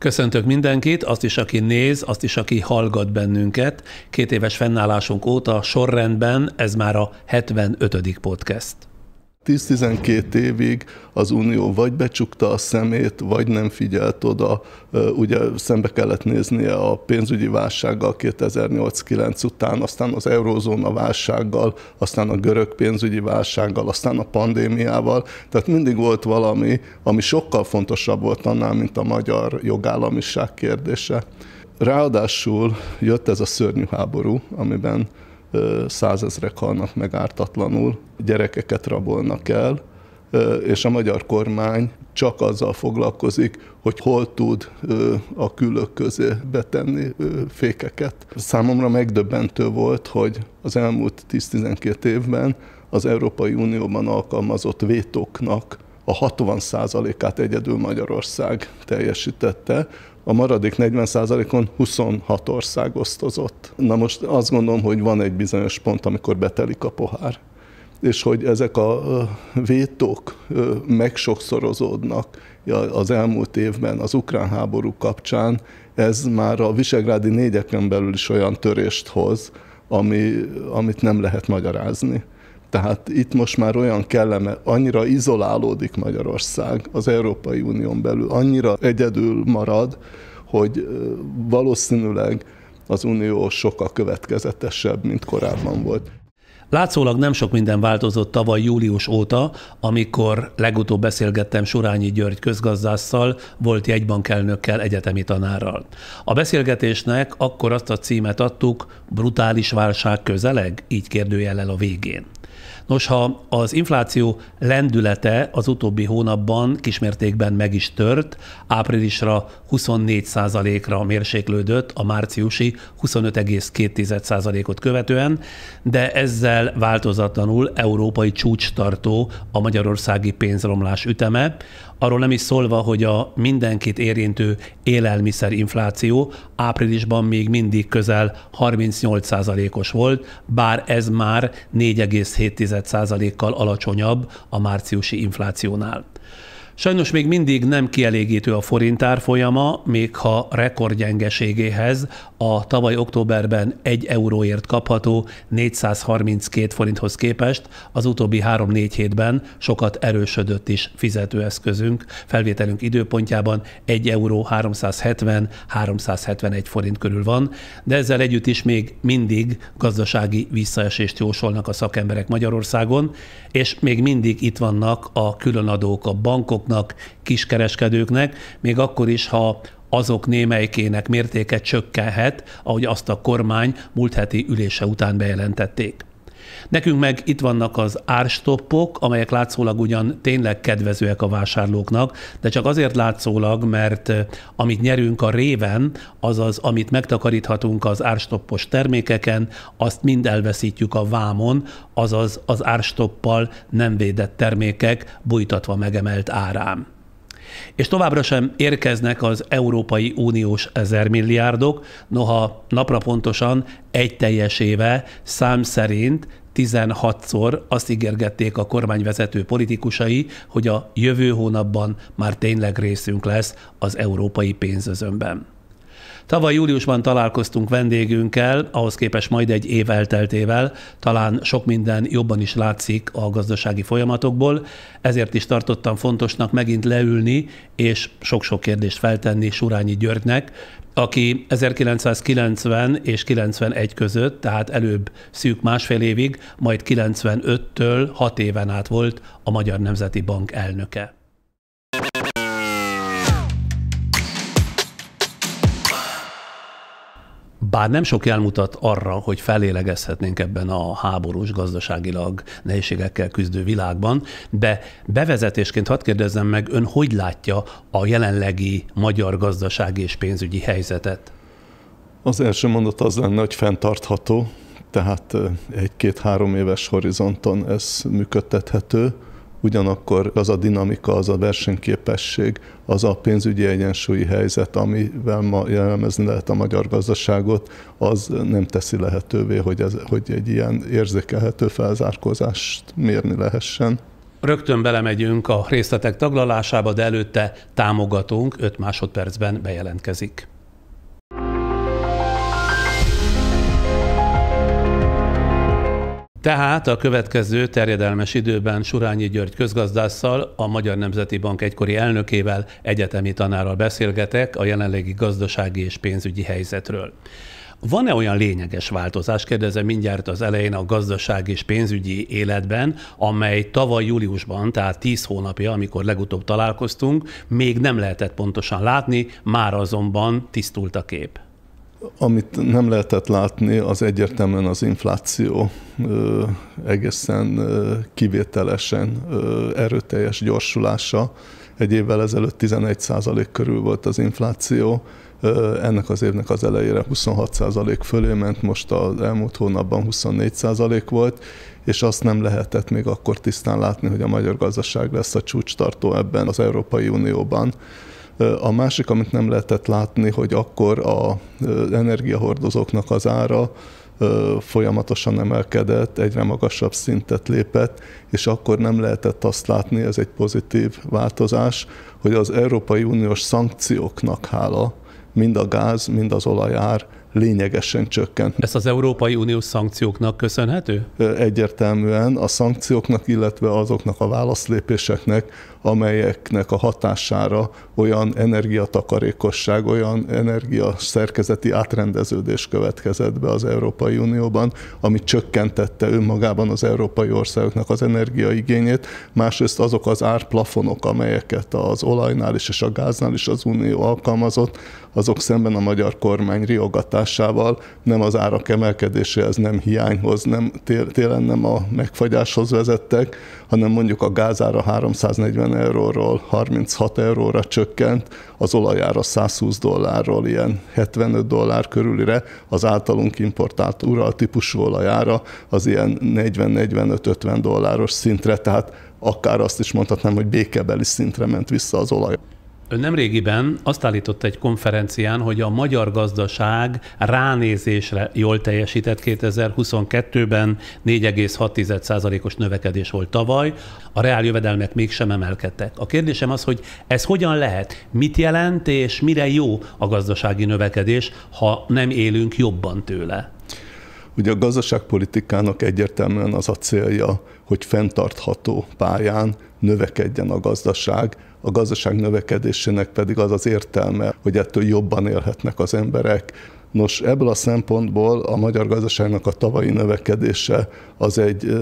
Köszöntök mindenkit, azt is, aki néz, azt is, aki hallgat bennünket. 2 éves fennállásunk óta sorrendben ez már a 75. podcast. 10-12 évig az Unió vagy becsukta a szemét, vagy nem figyelt oda. Ugye szembe kellett néznie a pénzügyi válsággal 2008-9 után, aztán az eurózóna válsággal, aztán a görög pénzügyi válsággal, aztán a pandémiával. Tehát mindig volt valami, ami sokkal fontosabb volt annál, mint a magyar jogállamiság kérdése. Ráadásul jött ez a szörnyű háború, amiben 100 000 halnak meg ártatlanul, gyerekeket rabolnak el, és a magyar kormány csak azzal foglalkozik, hogy hol tud a külök közé betenni fékeket. Számomra megdöbbentő volt, hogy az elmúlt 10-12 évben az Európai Unióban alkalmazott vétóknak a 60%-át egyedül Magyarország teljesítette, a maradék 40%-on 26 ország osztozott. Na most azt gondolom, hogy van egy bizonyos pont, amikor betelik a pohár, és hogy ezek a vétók megsokszorozódnak az elmúlt évben az ukrán háború kapcsán, ez már a visegrádi 4-eken belül is olyan törést hoz, amit nem lehet magyarázni. Tehát itt most már olyan annyira izolálódik Magyarország az Európai Unión belül, annyira egyedül marad, hogy valószínűleg az Unió sokkal következetesebb, mint korábban volt. Látszólag nem sok minden változott tavaly július óta, amikor legutóbb beszélgettem Surányi György közgazdásszal, volt jegybankelnökkel, egyetemi tanárral. A beszélgetésnek akkor azt a címet adtuk, brutális válság közeleg, így kérdőjellel a végén. Nos, ha az infláció lendülete az utóbbi hónapban kismértékben meg is tört, áprilisra 24%-ra mérséklődött a márciusi 25,2%-ot követően, de ezzel változatlanul európai csúcstartó a magyarországi pénzromlás üteme, arról nem is szólva, hogy a mindenkit érintő élelmiszerinfláció áprilisban még mindig közel 38%-os volt, bár ez már 4,7%-kal alacsonyabb a márciusi inflációnál. Sajnos még mindig nem kielégítő a forint árfolyama, még ha rekordgyengeségéhez a tavaly októberben 1 euróért kapható 432 forinthoz képest az utóbbi 3-4 hétben sokat erősödött is fizetőeszközünk. Felvételünk időpontjában 1 euró 370-371 forint körül van, de ezzel együtt is még mindig gazdasági visszaesést jósolnak a szakemberek Magyarországon, és még mindig itt vannak a különadók a bankok, kiskereskedőknek, még akkor is, ha azok némelyikének mértéke csökkenhet, ahogy azt a kormány múlt heti ülése után bejelentették. Nekünk meg itt vannak az árstoppok, amelyek látszólag ugyan tényleg kedvezőek a vásárlóknak, de csak azért látszólag, mert amit nyerünk a réven, azaz amit megtakaríthatunk az árstoppos termékeken, azt mind elveszítjük a vámon, azaz az árstoppal nem védett termékek bújtatva megemelt árán. És továbbra sem érkeznek az Európai Uniós 1000 milliárdok, noha napra pontosan egy teljes éve szám szerint 16-szor azt ígérgették a kormányvezető politikusai, hogy a jövő hónapban már tényleg részünk lesz az európai pénzözönben. Tavaly júliusban találkoztunk vendégünkkel, ahhoz képest majd egy év elteltével, talán sok minden jobban is látszik a gazdasági folyamatokból, ezért is tartottam fontosnak megint leülni és sok-sok kérdést feltenni Surányi Györgynek, aki 1990 és 91 között, tehát előbb szűk másfél évig, majd 95-től 6 éven át volt a Magyar Nemzeti Bank elnöke. Bár nem sok jel mutat arra, hogy fellélegezhetnénk ebben a háborús, gazdaságilag nehézségekkel küzdő világban, de bevezetésként hadd kérdezzem meg, ön hogy látja a jelenlegi magyar gazdasági és pénzügyi helyzetet? Az első mondat az lenne, hogy fenntartható, tehát 1-2-3 éves horizonton ez működtethető. Ugyanakkor az a dinamika, az a versenyképesség, az a pénzügyi egyensúlyi helyzet, amivel ma jellemezni lehet a magyar gazdaságot, az nem teszi lehetővé, hogy egy ilyen érzékelhető felzárkózást mérni lehessen. Rögtön belemegyünk a részletek taglalásába, de előtte támogatónk 5 másodpercben bejelentkezik. Tehát a következő terjedelmes időben Surányi György közgazdásszal, a Magyar Nemzeti Bank egykori elnökével, egyetemi tanárral beszélgetek a jelenlegi gazdasági és pénzügyi helyzetről. Van-e olyan lényeges változás, kérdezem mindjárt az elején, a gazdasági és pénzügyi életben, amely tavaly júliusban, tehát 10 hónapja, amikor legutóbb találkoztunk, még nem lehetett pontosan látni, már azonban tisztult a kép? Amit nem lehetett látni, az egyértelműen az infláció egészen kivételesen erőteljes gyorsulása. Egy évvel ezelőtt 11% körül volt az infláció, ennek az évnek az elejére 26% fölé ment, most az elmúlt hónapban 24% volt, és azt nem lehetett még akkor tisztán látni, hogy a magyar gazdaság lesz a csúcstartó ebben az Európai Unióban. A másik, amit nem lehetett látni, hogy akkor az energiahordozóknak az ára folyamatosan emelkedett, egyre magasabb szintet lépett, és akkor nem lehetett azt látni, ez egy pozitív változás, hogy az Európai Uniós szankcióknak hála mind a gáz, mind az olajár lényegesen csökkent. Ez az Európai Uniós szankcióknak köszönhető? Egyértelműen a szankcióknak, illetve azoknak a válaszlépéseknek, amelyeknek a hatására olyan energiatakarékosság, olyan energiaszerkezeti átrendeződés következett be az Európai Unióban, ami csökkentette önmagában az európai országoknak az energiaigényét. Másrészt azok az árplafonok, amelyeket az olajnál is és a gáznál is az Unió alkalmazott, azok szemben a magyar kormány riogatásával nem az árak emelkedéséhez, nem hiányhoz, télen nem a megfagyáshoz vezettek, hanem mondjuk a gázára 340 euróról 36 euróra csökkent, az olajára 120 dollárról ilyen 75 dollár körülire, az általunk importált Ural típusú olajára az ilyen 40-45-50 dolláros szintre, tehát akár azt is mondhatnám, hogy békebeli szintre ment vissza az olaj. Ön nemrégiben azt állította egy konferencián, hogy a magyar gazdaság ránézésre jól teljesített 2022-ben, 4,6%-os növekedés volt tavaly, a reáljövedelmek mégsem emelkedtek. A kérdésem az, hogy ez hogyan lehet, mit jelent és mire jó a gazdasági növekedés, ha nem élünk jobban tőle? Ugye a gazdaságpolitikának egyértelműen az a célja, hogy fenntartható pályán növekedjen a gazdaság növekedésének pedig az az értelme, hogy ettől jobban élhetnek az emberek. Nos, ebből a szempontból a magyar gazdaságnak a tavalyi növekedése az egy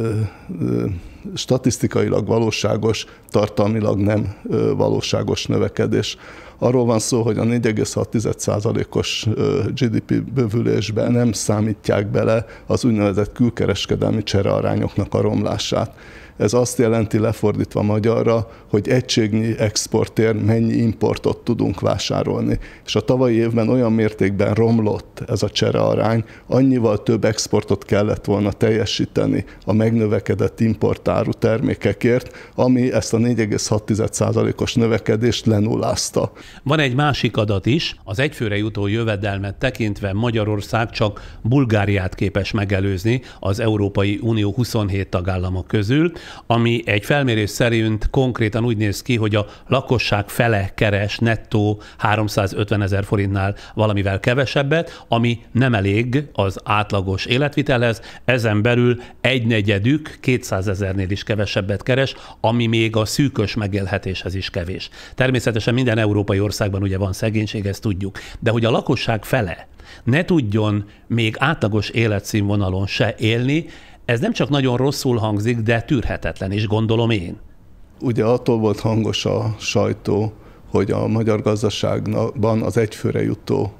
statisztikailag valóságos, tartalmilag nem valóságos növekedés. Arról van szó, hogy a 4,6%-os GDP bővülésben nem számítják bele az úgynevezett külkereskedelmi cserearányoknak a romlását. Ez azt jelenti lefordítva magyarra, hogy egységnyi exportért mennyi importot tudunk vásárolni. És a tavalyi évben olyan mértékben romlott ez a cserearány, annyival több exportot kellett volna teljesíteni a megnövekedett importáru termékekért, ami ezt a 4,6%-os növekedést lenullázta. Van egy másik adat is, az egyfőre jutó jövedelmet tekintve Magyarország csak Bulgáriát képes megelőzni az Európai Unió 27 tagállamok közül, ami egy felmérés szerint konkrétan úgy néz ki, hogy a lakosság fele keres nettó 350 000 forintnál valamivel kevesebbet, ami nem elég az átlagos életvitelhez, ezen belül egynegyedük 200 000-nél is kevesebbet keres, ami még a szűkös megélhetéshez is kevés. Természetesen minden európai országban ugye van szegénység, ezt tudjuk, de hogy a lakosság fele ne tudjon még átlagos életszínvonalon se élni, ez nem csak nagyon rosszul hangzik, de tűrhetetlen is, gondolom én. Ugye attól volt hangos a sajtó, hogy a magyar gazdaságban az egyfőre jutó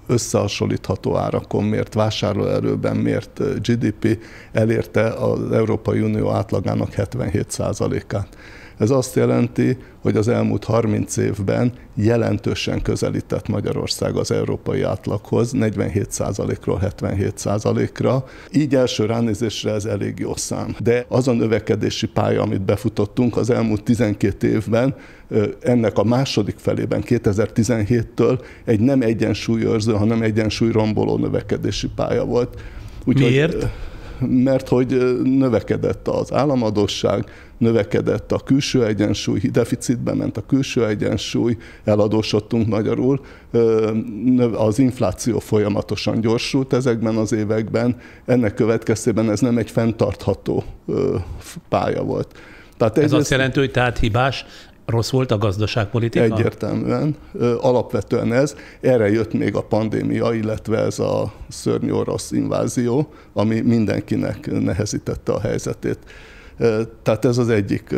összehasonlítható árakon mért vásárlóerőben mért GDP elérte az Európai Unió átlagának 77%-át. Ez azt jelenti, hogy az elmúlt 30 évben jelentősen közelített Magyarország az európai átlaghoz, 47%-ról 77%-ra. Így első ránézésre ez elég jó szám. De az a növekedési pálya, amit befutottunk az elmúlt 12 évben, ennek a második felében, 2017-től egy nem egyensúlyőrző, hanem egyensúlyromboló növekedési pálya volt. Miért? mert hogy növekedett az államadósság, növekedett a külső egyensúly, deficitbe ment a külső egyensúly, eladósodtunk magyarul, az infláció folyamatosan gyorsult ezekben az években, ennek következtében ez nem egy fenntartható pálya volt. Tehát ez azt jelenti, hogy tehát hibás, rossz volt a gazdaságpolitika? Egyértelműen. Alapvetően ez. Erre jött még a pandémia, illetve ez a szörnyű orosz invázió, ami mindenkinek nehezítette a helyzetét. Tehát ez az egyik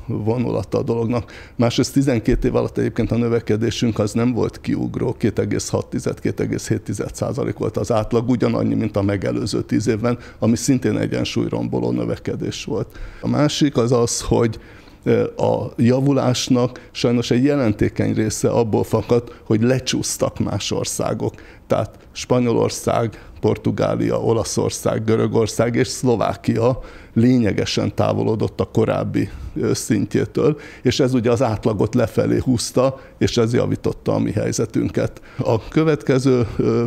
vonulata a dolognak. Másrészt 12 év alatt egyébként a növekedésünk az nem volt kiugró, 2,6-2,7% volt az átlag, ugyanannyi, mint a megelőző 10 évben, ami szintén egyensúlyromboló növekedés volt. A másik az az, hogy a javulásnak sajnos egy jelentékeny része abból fakad, hogy lecsúsztak más országok. Tehát Spanyolország, Portugália, Olaszország, Görögország és Szlovákia lényegesen távolodott a korábbi szintjétől, és ez ugye az átlagot lefelé húzta, és ez javította a mi helyzetünket. A következő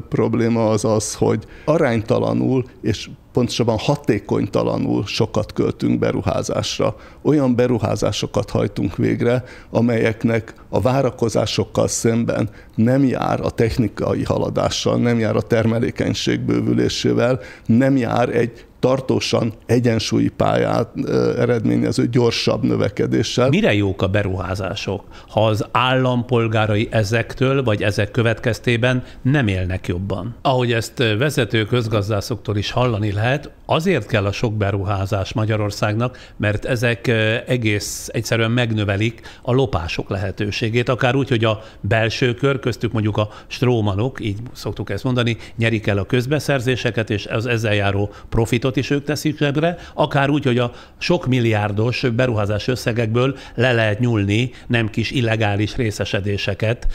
probléma az az, hogy aránytalanul és pontosabban hatékonytalanul sokat költünk beruházásra. Olyan beruházásokat hajtunk végre, amelyeknek a várakozásokkal szemben nem jár a technikai haladással, nem jár a termelékenység bővülésével, nem jár egy tartósan egyensúlyi pályát eredményező gyorsabb növekedéssel. Mire jók a beruházások, ha az állampolgárai ezektől, vagy ezek következtében nem élnek jobban? Ahogy ezt vezető közgazdászoktól is hallani lehet, azért kell a sok beruházás Magyarországnak, mert ezek egész egyszerűen megnövelik a lopások lehetőségét, akár úgy, hogy a belső kör, köztük mondjuk a strómanok, így szoktuk ezt mondani, nyerik el a közbeszerzéseket, és az ezzel járó profitot is ők teszik zsebre, akár úgy, hogy a sok milliárdos beruházás összegekből le lehet nyúlni nem kis illegális részesedéseket.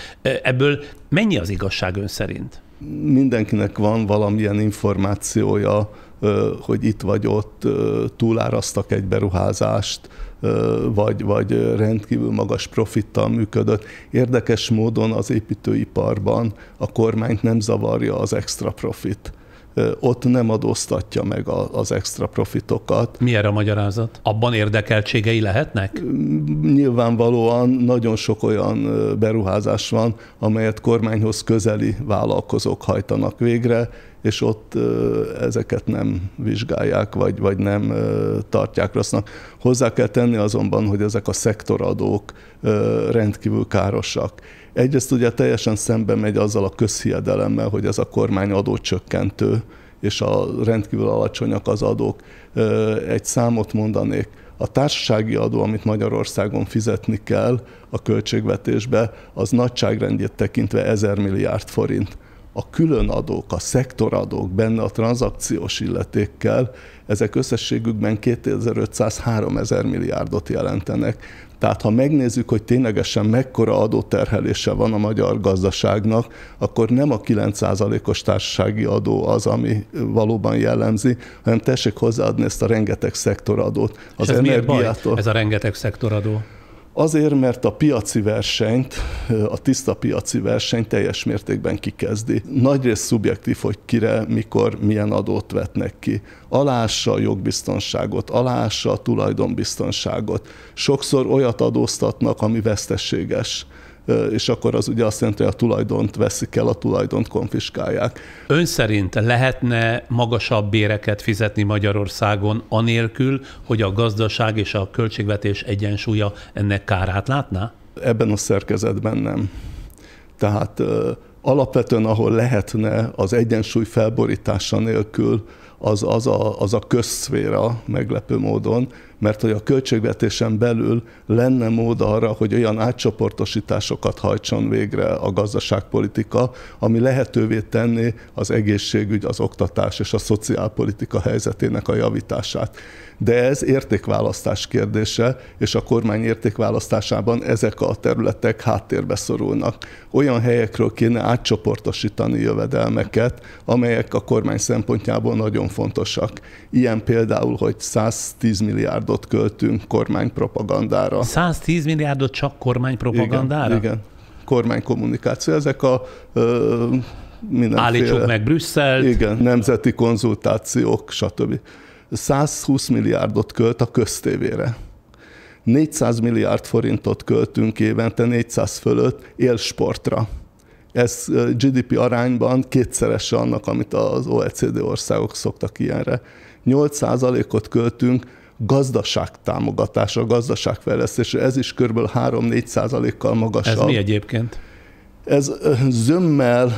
Ebből mennyi az igazság ön szerint? Mindenkinek van valamilyen információja, hogy itt vagy ott túlárasztak egy beruházást, vagy rendkívül magas profittal működött. Érdekes módon az építőiparban a kormányt nem zavarja az extra profit. Ott nem adóztatja meg az extra profitokat. Mi erre a magyarázat? Abban érdekeltségei lehetnek? Nyilvánvalóan nagyon sok olyan beruházás van, amelyet kormányhoz közeli vállalkozók hajtanak végre, és ott ezeket nem vizsgálják, vagy nem tartják rossznak. Hozzá kell tenni azonban, hogy ezek a szektoradók rendkívül károsak. Egyrészt ugye teljesen szembe megy azzal a közhiedelemmel, hogy ez a kormány adócsökkentő, és a rendkívül alacsonyak az adók. Egy számot mondanék. A társasági adó, amit Magyarországon fizetni kell a költségvetésbe, az nagyságrendjét tekintve 1000 milliárd forint. A különadók, a szektoradók benne a tranzakciós illetékkel, ezek összességükben 2500-3000 milliárdot jelentenek. Tehát ha megnézzük, hogy ténylegesen mekkora adóterhelése van a magyar gazdaságnak, akkor nem a 9%-os társasági adó az, ami valóban jellemzi, hanem tessék hozzáadni ezt a rengeteg szektoradót. Az energiától. Ez a rengeteg szektoradó? Azért, mert a piaci versenyt, a tiszta piaci versenyt teljes mértékben kikezdi. Nagyrészt szubjektív, hogy kire, mikor, milyen adót vetnek ki. Aláássa a jogbiztonságot, aláássa a tulajdonbiztonságot. Sokszor olyat adóztatnak, ami veszteséges. És akkor az ugye azt jelenti, hogy a tulajdont veszik el, a tulajdont konfiskálják. Ön szerint lehetne magasabb béreket fizetni Magyarországon anélkül, hogy a gazdaság és a költségvetés egyensúlya ennek kárát látná? Ebben a szerkezetben nem. Tehát alapvetően, ahol lehetne az egyensúly felborítása nélkül, az a közszféra meglepő módon, mert hogy a költségvetésen belül lenne mód arra, hogy olyan átcsoportosításokat hajtson végre a gazdaságpolitika, ami lehetővé tenné az egészségügy, az oktatás és a szociálpolitika helyzetének a javítását. De ez értékválasztás kérdése, és a kormány értékválasztásában ezek a területek háttérbe szorulnak. Olyan helyekről kéne átcsoportosítani jövedelmeket, amelyek a kormány szempontjából nagyon fontosak. Ilyen például, hogy 110 milliárdot költünk kormánypropagandára. 110 milliárdot csak kormánypropagandára? Igen. Kormánykommunikáció. Ezek a mindenféle... Állítsuk meg Brüsszelt. Igen, nemzeti konzultációk, stb. 120 milliárdot költ a köztévére. 400 milliárd forintot költünk évente, 400 fölött élsportra. Ez GDP arányban kétszerese annak, amit az OECD országok szoktak ilyenre. 8%-ot költünk gazdaságtámogatásra, gazdaságfejlesztésre, ez is kb. 3-4%-kal magasabb. Ez mi egyébként? Ez zömmel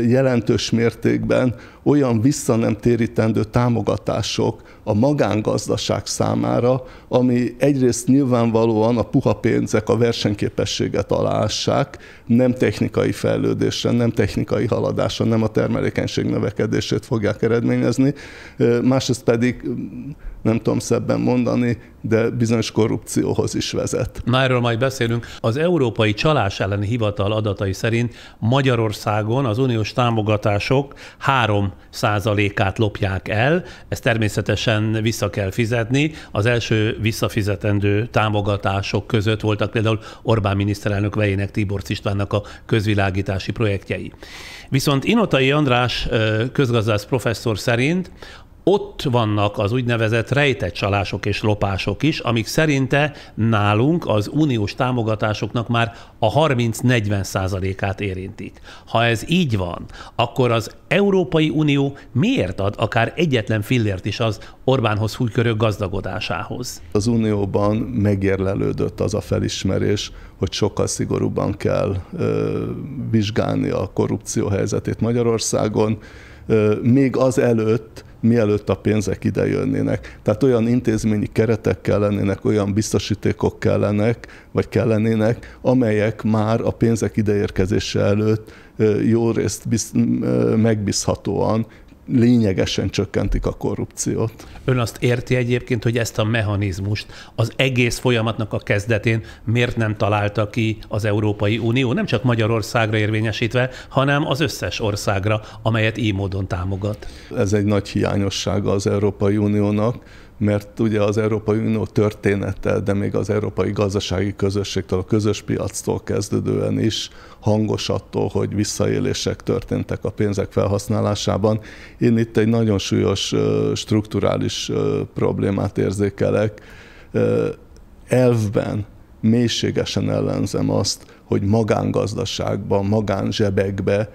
jelentős mértékben olyan vissza nem térítendő támogatások a magángazdaság számára, ami egyrészt nyilvánvalóan a puha pénzek a versenyképességet aláássák, nem technikai fejlődésre, nem technikai haladásra, nem a termelékenység növekedését fogják eredményezni, másrészt pedig, nem tudom szebben mondani, de bizonyos korrupcióhoz is vezet. Na, erről majd beszélünk. Az Európai Csalás elleni Hivatal adatai szerint Magyarországon az uniós támogatások 3%-át lopják el, ezt természetesen vissza kell fizetni. Az első visszafizetendő támogatások között voltak például Orbán miniszterelnök vejének, Tibor Istvánnak a közvilágítási projektjei. Viszont Inotai András közgazdász professzor szerint ott vannak az úgynevezett rejtett csalások és lopások is, amik szerinte nálunk az uniós támogatásoknak már a 30-40%-át érintik. Ha ez így van, akkor az Európai Unió miért ad akár egyetlen fillért is az Orbánhoz fújkörög gazdagodásához? Az Unióban megérlelődött az a felismerés, hogy sokkal szigorúbban kell vizsgálni a korrupció helyzetét Magyarországon, még azelőtt, mielőtt a pénzek ide jönnének. Tehát olyan intézményi keretek kellenének, olyan biztosítékok kellenének, amelyek már a pénzek ideérkezése előtt jó részt megbízhatóan, lényegesen csökkentik a korrupciót. Ön azt érti egyébként, hogy ezt a mechanizmust az egész folyamatnak a kezdetén miért nem találta ki az Európai Unió, nem csak Magyarországra érvényesítve, hanem az összes országra, amelyet így módon támogat? Ez egy nagy hiányossága az Európai Uniónak, mert ugye az Európai Unió története, de még az Európai Gazdasági Közösségtől, a közös piactól kezdődően is hangos attól, hogy visszaélések történtek a pénzek felhasználásában. Én itt egy nagyon súlyos strukturális problémát érzékelek. Elvben mélységesen ellenzem azt, hogy magángazdaságban, magánzsebekbe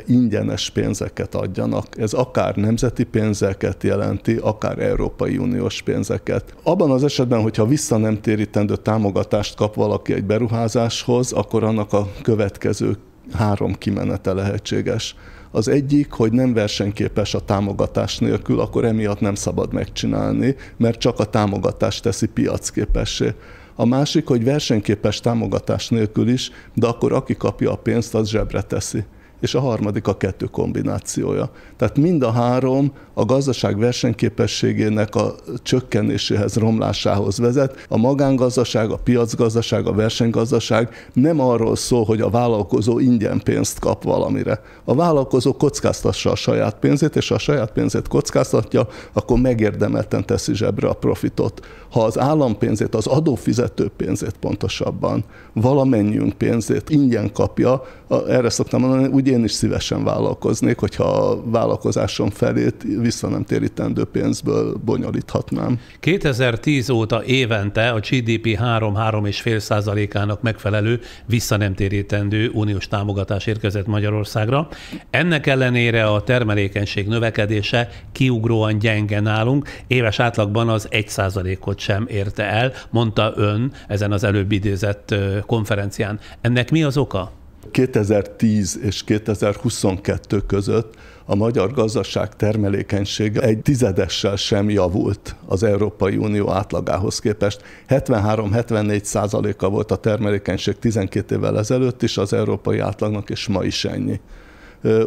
ingyenes pénzeket adjanak. Ez akár nemzeti pénzeket jelenti, akár Európai Uniós pénzeket. Abban az esetben, hogyha vissza nem térítendő támogatást kap valaki egy beruházáshoz, akkor annak a következő 3 kimenete lehetséges. Az egyik, hogy nem versenyképes a támogatás nélkül, akkor emiatt nem szabad megcsinálni, mert csak a támogatás teszi piacképessé. A másik, hogy versenyképes támogatás nélkül is, de akkor aki kapja a pénzt, az zsebre teszi. És a harmadik a 2 kombinációja. Tehát mind a 3 a gazdaság versenyképességének a csökkenéséhez, romlásához vezet. A magángazdaság, a piacgazdaság, a versenygazdaság nem arról szól, hogy a vállalkozó ingyen pénzt kap valamire. A vállalkozó kockáztassa a saját pénzét, és ha a saját pénzét kockáztatja, akkor megérdemelten teszi zsebre a profitot. Ha az állampénzét, az adófizető pénzét pontosabban, valamennyiünk pénzét ingyen kapja, erre szoktam mondani, úgy én is szívesen vállalkoznék, hogyha a vállalkozásom felét vissza nem térítendő pénzből bonyolíthatnám. 2010 óta évente a GDP 3-3,5%-ának megfelelő vissza nem térítendő uniós támogatás érkezett Magyarországra. Ennek ellenére a termelékenység növekedése kiugróan gyenge nálunk, éves átlagban az 1%-ot sem érte el, mondta ön ezen az előbb idézett konferencián. Ennek mi az oka? 2010 és 2022 között a magyar gazdaság termelékenysége 1/10 sem javult az Európai Unió átlagához képest. 73-74%-a volt a termelékenység 12 évvel ezelőtt is az európai átlagnak, és ma is ennyi.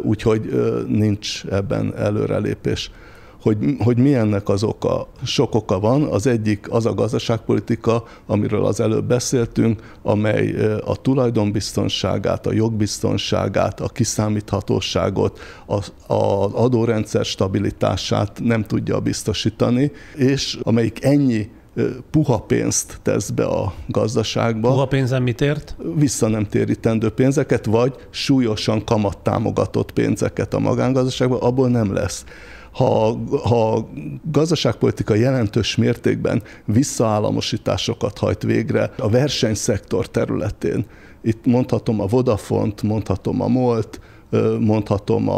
Úgyhogy nincs ebben előrelépés. Hogy mi ennek az oka? Sok oka van. Az egyik az a gazdaságpolitika, amiről az előbb beszéltünk, amely a tulajdonbiztonságát, a jogbiztonságát, a kiszámíthatóságot, az adórendszer stabilitását nem tudja biztosítani, és amelyik ennyi puha pénzt tesz be a gazdaságba. Puha pénzen mit ért? Vissza nem térítendő pénzeket, vagy súlyosan kamattámogatott pénzeket a magángazdaságba, abból nem lesz. Ha gazdaságpolitika jelentős mértékben visszaállamosításokat hajt végre a versenyszektor területén, itt mondhatom a Vodafont, mondhatom a MOL-t, mondhatom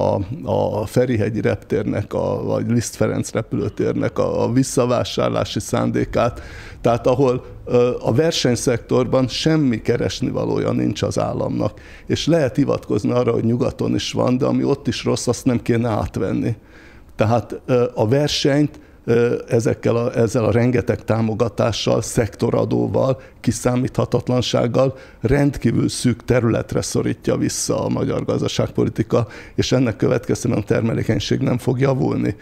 a Ferihegyi reptérnek, vagy Liszt Ferenc repülőtérnek a visszavásárlási szándékát, tehát ahol a versenyszektorban semmi keresnivalója nincs az államnak, és lehet hivatkozni arra, hogy nyugaton is van, de ami ott is rossz, azt nem kéne átvenni. Tehát a versenyt ezzel a rengeteg támogatással, szektoradóval, kiszámíthatatlansággal rendkívül szűk területre szorítja vissza a magyar gazdaságpolitika, és ennek következtében a termelékenység nem fog javulni.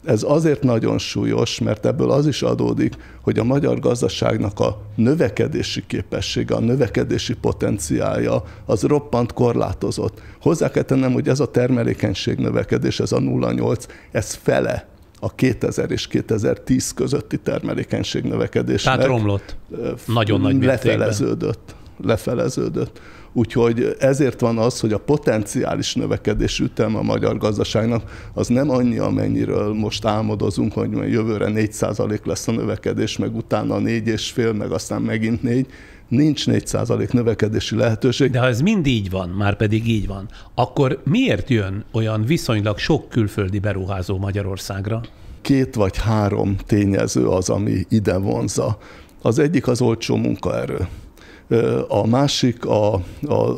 Ez azért nagyon súlyos, mert ebből az is adódik, hogy a magyar gazdaságnak a növekedési képessége, a növekedési potenciálja az roppant korlátozott. Hozzá kell tennem, hogy ez a termelékenység növekedés, ez a 0,8, ez fele a 2000 és 2010 közötti termelékenység növekedésnek. Tehát romlott. Nagyon nagy mértékben. Lefeleződött. Úgyhogy ezért van az, hogy a potenciális növekedés üteme a magyar gazdaságnak az nem annyi, amennyiről most álmodozunk, hogy jövőre 4% lesz a növekedés, meg utána 4,5, meg aztán megint 4. Nincs 4% növekedési lehetőség. De ha ez mind így van, már pedig így van, akkor miért jön olyan viszonylag sok külföldi beruházó Magyarországra? 2 vagy 3 tényező az, ami ide vonzza. Az egyik az olcsó munkaerő. A másik az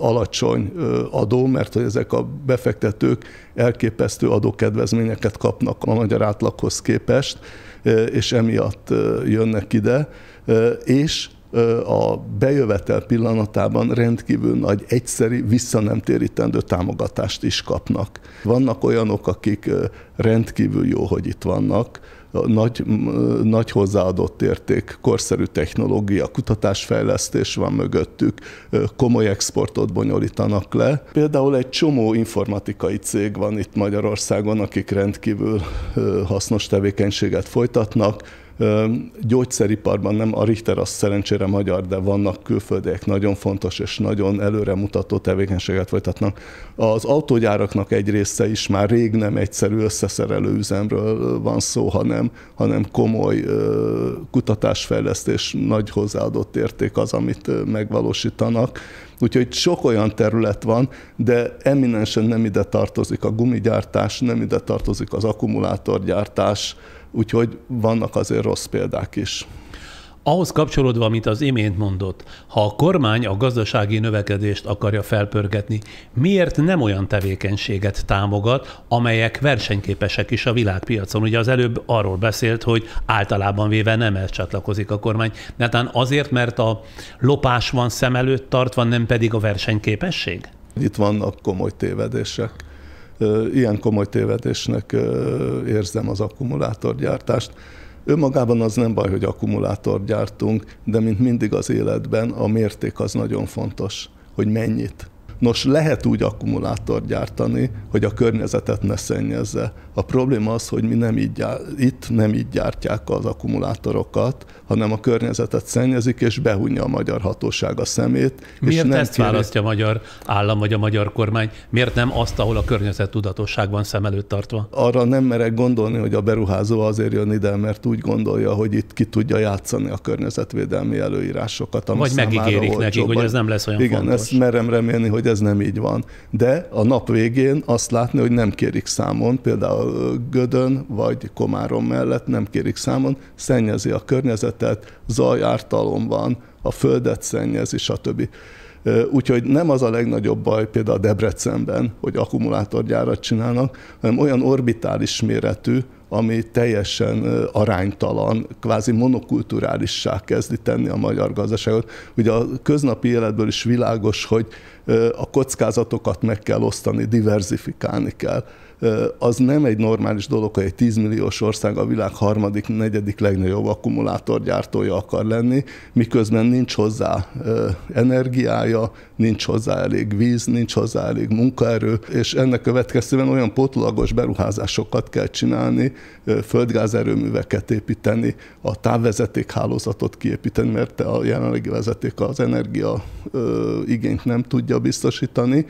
alacsony adó, mert hogy ezek a befektetők elképesztő adókedvezményeket kapnak a magyar átlaghoz képest, és emiatt jönnek ide, és a bejövetel pillanatában rendkívül nagy, egyszeri, visszanemtérítendő támogatást is kapnak. Vannak olyanok, akik rendkívül jó, hogy itt vannak, nagy hozzáadott érték, korszerű technológia, kutatásfejlesztés van mögöttük, komoly exportot bonyolítanak le. Például egy csomó informatikai cég van itt Magyarországon, akik rendkívül hasznos tevékenységet folytatnak. Gyógyszeriparban nem, a Richter az szerencsére magyar, de vannak külföldiek, nagyon fontos és nagyon előremutató tevékenységet folytatnak. Az autógyáraknak egy része is már rég nem egyszerű összeszerelő üzemről van szó, hanem komoly kutatásfejlesztés, nagy hozzáadott érték az, amit megvalósítanak. Úgyhogy sok olyan terület van, de eminensen nem ide tartozik a gumigyártás, nem ide tartozik az akkumulátorgyártás, úgyhogy vannak azért rossz példák is. Ahhoz kapcsolódva, amit az imént mondott, ha a kormány a gazdasági növekedést akarja felpörgetni, miért nem olyan tevékenységet támogat, amelyek versenyképesek is a világpiacon? Ugye az előbb arról beszélt, hogy általában véve nem csatlakozik a kormány. Netán azért, mert a lopás van szem előtt tartva, nem pedig a versenyképesség? Itt vannak komoly tévedések. Ilyen komoly tévedésnek érzem az akkumulátorgyártást. Önmagában az nem baj, hogy akkumulátort gyártunk, de mint mindig az életben a mérték az nagyon fontos, hogy mennyit. Nos, lehet úgy akkumulátort gyártani, hogy a környezetet ne szennyezze. A probléma az, hogy mi nem így gyártják az akkumulátorokat, hanem a környezetet szennyezik, és behunja a magyar hatóság a szemét. Miért és ezt választja a magyar állam vagy a magyar kormány? Miért nem azt, ahol a környezettudatosság van szem előtt tartva? Arra nem merek gondolni, hogy a beruházó azért jön ide, mert úgy gondolja, hogy itt ki tudja játszani a környezetvédelmi előírásokat. Vagy megígérik nekik, hogy ez nem lesz olyan fontos. Igen, ezt merem remélni, hogy ez nem így van. De a nap végén azt látni, hogy nem kérik számon, például Gödön vagy Komárom mellett nem kérik számon, szennyezi a környezetet, zajártalom van, a földet szennyezi, stb. Úgyhogy nem az a legnagyobb baj például Debrecenben, hogy akkumulátorgyárat csinálnak, hanem olyan orbitális méretű, ami teljesen aránytalan, kvázi monokulturálissá kezdi tenni a magyar gazdaságot. Ugye a köznapi életből is világos, hogy a kockázatokat meg kell osztani, diverzifikálni kell. Az nem egy normális dolog, hogy egy 10 milliós ország a világ 3., 4. legnagyobb akkumulátorgyártója akar lenni, miközben nincs hozzá energiája, nincs hozzá elég víz, nincs hozzá elég munkaerő, és ennek következtében olyan pótlagos beruházásokat kell csinálni, földgázerőműveket építeni, a távvezetékhálózatot kiépíteni, mert a jelenlegi vezeték az energia igényt nem tudja biztosítani,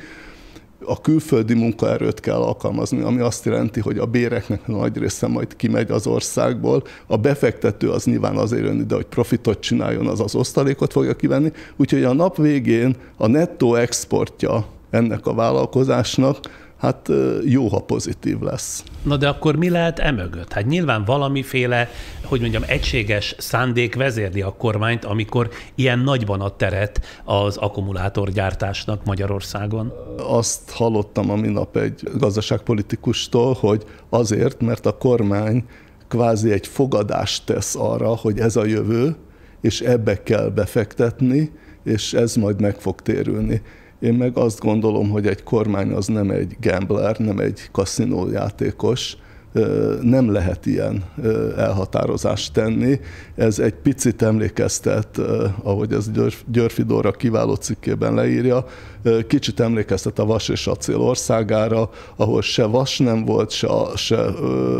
A külföldi munkaerőt kell alkalmazni, ami azt jelenti, hogy a béreknek nagy része majd kimegy az országból. A befektető az nyilván azért jön ide, hogy profitot csináljon, az osztalékot fogja kivenni. Úgyhogy a nap végén a nettó exportja ennek a vállalkozásnak hát jó, ha pozitív lesz. Na de akkor mi lehet emögött? Hát nyilván valamiféle, hogy mondjam, egységes szándék vezérli a kormányt, amikor ilyen nagyban ad teret az akkumulátorgyártásnak Magyarországon. Azt hallottam a minap egy gazdaságpolitikustól, hogy azért, mert a kormány kvázi egy fogadást tesz arra, hogy ez a jövő, és ebbe kell befektetni, és ez majd meg fog térülni. Én meg azt gondolom, hogy egy kormány az nem egy gambler, nem egy kaszinójátékos, nem lehet ilyen elhatározást tenni. Ez egy picit emlékeztet, ahogy ez Györfi Dóra kiváló cikkében leírja, kicsit emlékeztet a vas és acél országára, ahol se vas nem volt, se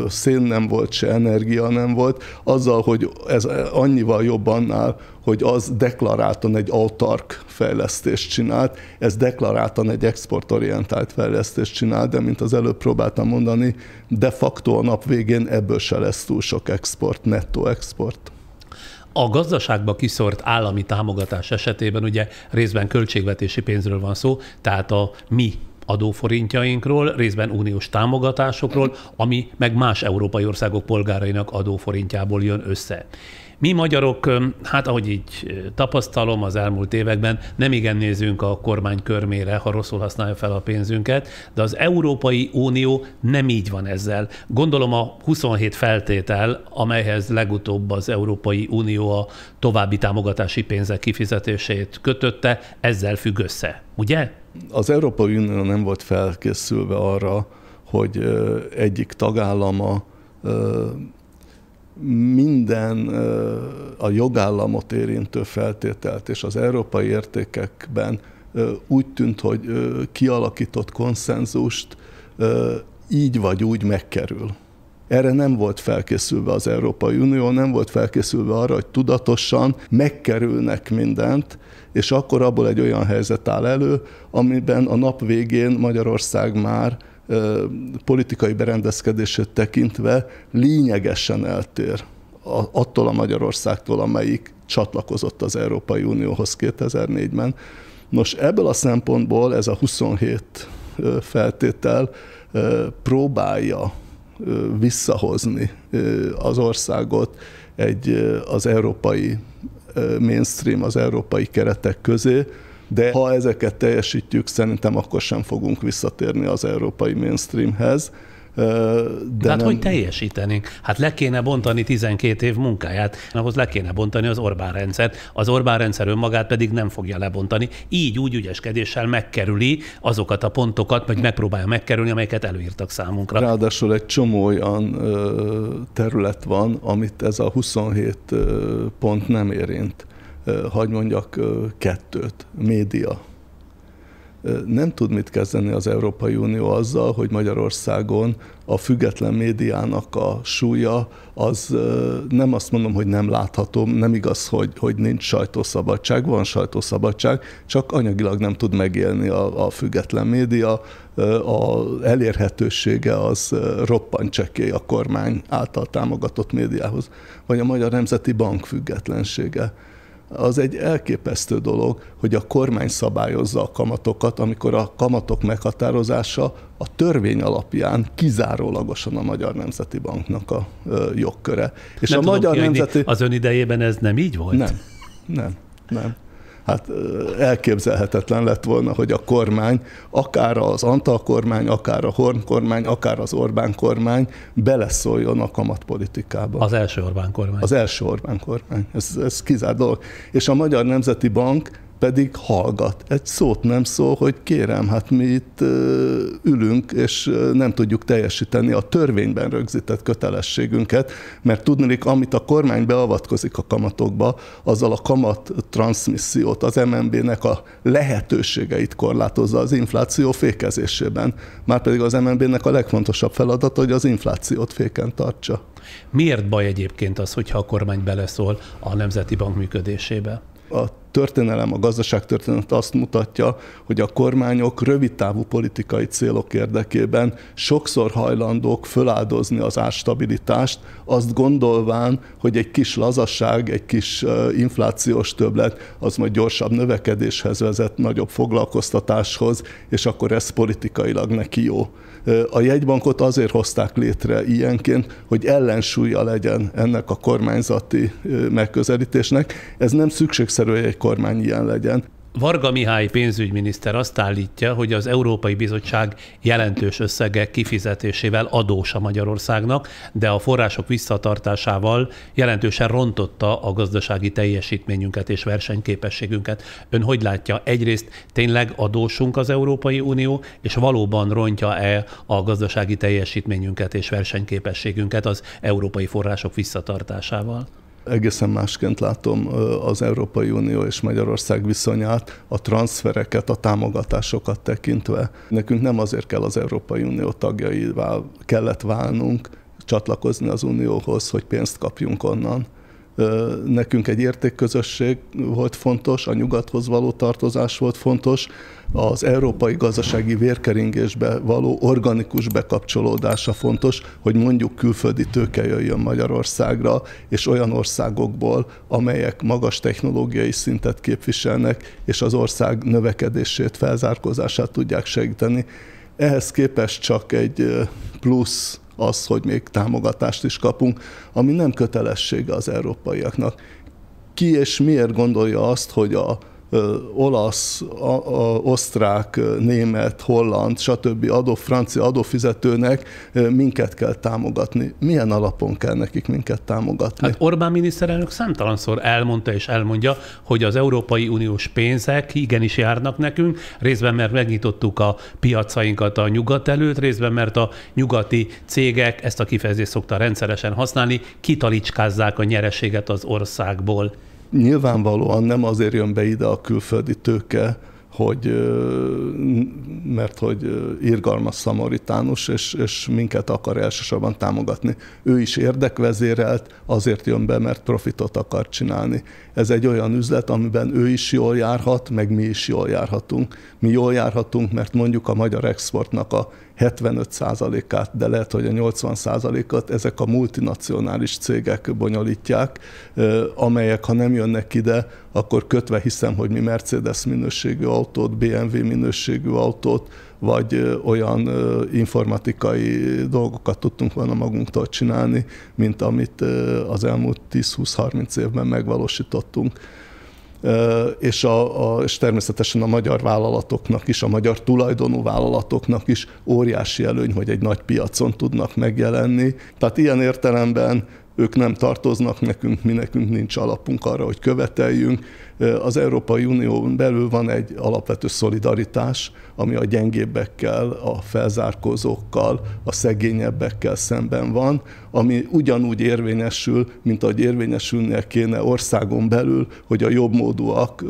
szén nem volt, se energia nem volt, azzal, hogy ez annyival jobb annál, hogy az deklaráltan egy autark fejlesztést csinált, ez deklaráltan egy exportorientált fejlesztést csinált, de mint az előbb próbáltam mondani, de facto a nap végén ebből se lesz túl sok export, nettó export. A gazdaságba kiszort állami támogatás esetében ugye részben költségvetési pénzről van szó, tehát a mi adóforintjainkról, részben uniós támogatásokról, ami meg más európai országok polgárainak adóforintjából jön össze. Mi magyarok, hát ahogy így tapasztalom az elmúlt években, nem igen nézünk a kormány körmére, ha rosszul használja fel a pénzünket, de az Európai Unió nem így van ezzel. Gondolom a 27 feltétel, amelyhez legutóbb az Európai Unió a további támogatási pénzek kifizetését kötötte, ezzel függ össze, ugye? Az Európai Unió nem volt felkészülve arra, hogy egyik tagállama minden a jogállamot érintő feltételt és az európai értékekben úgy tűnt, hogy kialakított konszenzust így vagy úgy megkerül. Erre nem volt felkészülve az Európai Unió, nem volt felkészülve arra, hogy tudatosan megkerülnek mindent, és akkor abból egy olyan helyzet áll elő, amiben a nap végén Magyarország már politikai berendezkedését tekintve lényegesen eltér attól a Magyarországtól, amelyik csatlakozott az Európai Unióhoz 2004-ben. Nos, ebből a szempontból ez a 27 feltétel próbálja visszahozni az országot az európai mainstream, az európai keretek közé, de ha ezeket teljesítjük, szerintem akkor sem fogunk visszatérni az európai mainstreamhez. De hát hogy teljesítenénk? Hát le kéne bontani 12 év munkáját, ahhoz le kéne bontani az Orbán rendszert, az Orbán rendszer önmagát pedig nem fogja lebontani. Így úgy ügyeskedéssel megkerüli azokat a pontokat, vagy megpróbálja megkerülni, amelyeket előírtak számunkra. Ráadásul egy csomó olyan terület van, amit ez a 27 pont nem érint. Hagy mondjak kettőt. Média. Nem tud mit kezdeni az Európai Unió azzal, hogy Magyarországon a független médiának a súlya az nem azt mondom, hogy nem látható, nem igaz, hogy nincs sajtószabadság, van sajtószabadság, csak anyagilag nem tud megélni a független média, az elérhetősége az roppant csekély a kormány által támogatott médiához, vagy a Magyar Nemzeti Bank függetlensége. Az egy elképesztő dolog, hogy a kormány szabályozza a kamatokat, amikor a kamatok meghatározása a törvény alapján kizárólagosan a Magyar Nemzeti Banknak a jogköre. És nem a Magyar Nemzeti... Az ön idejében ez nem így volt? Nem. Hát elképzelhetetlen lett volna, hogy a kormány, akár az Antal kormány, akár a Horn kormány, akár az Orbán kormány beleszóljon a kamatpolitikába. Az első Orbán kormány. Az első Orbán kormány. Ez kizárt dolog. És a Magyar Nemzeti Bank pedig hallgat. Egy szót nem szól, hogy kérem, hát mi itt ülünk, és nem tudjuk teljesíteni a törvényben rögzített kötelességünket, mert tudniillik, amit a kormány beavatkozik a kamatokba, azzal a kamat transzmissziót, az MNB-nek a lehetőségeit korlátozza az infláció fékezésében. Márpedig az MNB-nek a legfontosabb feladata, hogy az inflációt féken tartsa. Miért baj egyébként az, hogyha a kormány beleszól a Nemzeti Bank működésébe? A történelem, a gazdaságtörténet azt mutatja, hogy a kormányok rövidtávú politikai célok érdekében sokszor hajlandók föláldozni az árstabilitást, azt gondolván, hogy egy kis lazasság, egy kis inflációs többlet, az majd gyorsabb növekedéshez vezet, nagyobb foglalkoztatáshoz, és akkor ez politikailag neki jó. A jegybankot azért hozták létre ilyenként, hogy ellensúlya legyen ennek a kormányzati megközelítésnek. Ez nem szükségszerű, hogy egy kormány ilyen legyen. Varga Mihály pénzügyminiszter azt állítja, hogy az Európai Bizottság jelentős összegek kifizetésével adós a Magyarországnak, de a források visszatartásával jelentősen rontotta a gazdasági teljesítményünket és versenyképességünket. Ön hogy látja, egyrészt tényleg adósunk az Európai Unió, és valóban rontja-e a gazdasági teljesítményünket és versenyképességünket az európai források visszatartásával? Egészen másként látom az Európai Unió és Magyarország viszonyát, a transzfereket, a támogatásokat tekintve. Nekünk nem azért kell az Európai Unió tagjaivá kellett válnunk, csatlakozni az Unióhoz, hogy pénzt kapjunk onnan. Nekünk egy értékközösség volt fontos, a nyugathoz való tartozás volt fontos, az európai gazdasági vérkeringésbe való organikus bekapcsolódása fontos, hogy mondjuk külföldi tőke jöjjön Magyarországra, és olyan országokból, amelyek magas technológiai szintet képviselnek, és az ország növekedését, felzárkózását tudják segíteni. Ehhez képest csak egy plusz az, hogy még támogatást is kapunk, ami nem kötelessége az európaiaknak. Ki és miért gondolja azt, hogy a olasz, osztrák, német, holland, stb. Francia adófizetőnek minket kell támogatni. Milyen alapon kell nekik minket támogatni? Hát Orbán miniszterelnök számtalanszor elmondta és elmondja, hogy az Európai Uniós pénzek igenis járnak nekünk, részben mert megnyitottuk a piacainkat a nyugat előtt, részben mert a nyugati cégek, ezt a kifejezést szokta rendszeresen használni, kitalicskázzák a nyereséget az országból. Nyilvánvalóan nem azért jön be ide a külföldi tőke, mert hogy irgalmas szamaritánus, és minket akar elsősorban támogatni. Ő is érdekvezérelt, azért jön be, mert profitot akar csinálni. Ez egy olyan üzlet, amiben ő is jól járhat, meg mi is jól járhatunk. Mi jól járhatunk, mert mondjuk a magyar exportnak a 75%-át, de lehet, hogy a 80%-at ezek a multinacionális cégek bonyolítják, amelyek, ha nem jönnek ide, akkor kötve hiszem, hogy mi Mercedes minőségű autót, BMW minőségű autót, vagy olyan informatikai dolgokat tudtunk volna magunktól csinálni, mint amit az elmúlt 10-20-30 évben megvalósítottunk. És természetesen a magyar vállalatoknak is, a magyar tulajdonú vállalatoknak is óriási előny, hogy egy nagy piacon tudnak megjelenni. Tehát ilyen értelemben ők nem tartoznak nekünk, mi nekünk nincs alapunk arra, hogy követeljünk. Az Európai Unión belül van egy alapvető szolidaritás, ami a gyengébbekkel, a felzárkózókkal, a szegényebbekkel szemben van, ami ugyanúgy érvényesül, mint ahogy érvényesülnie kéne országon belül, hogy a jobbmódúak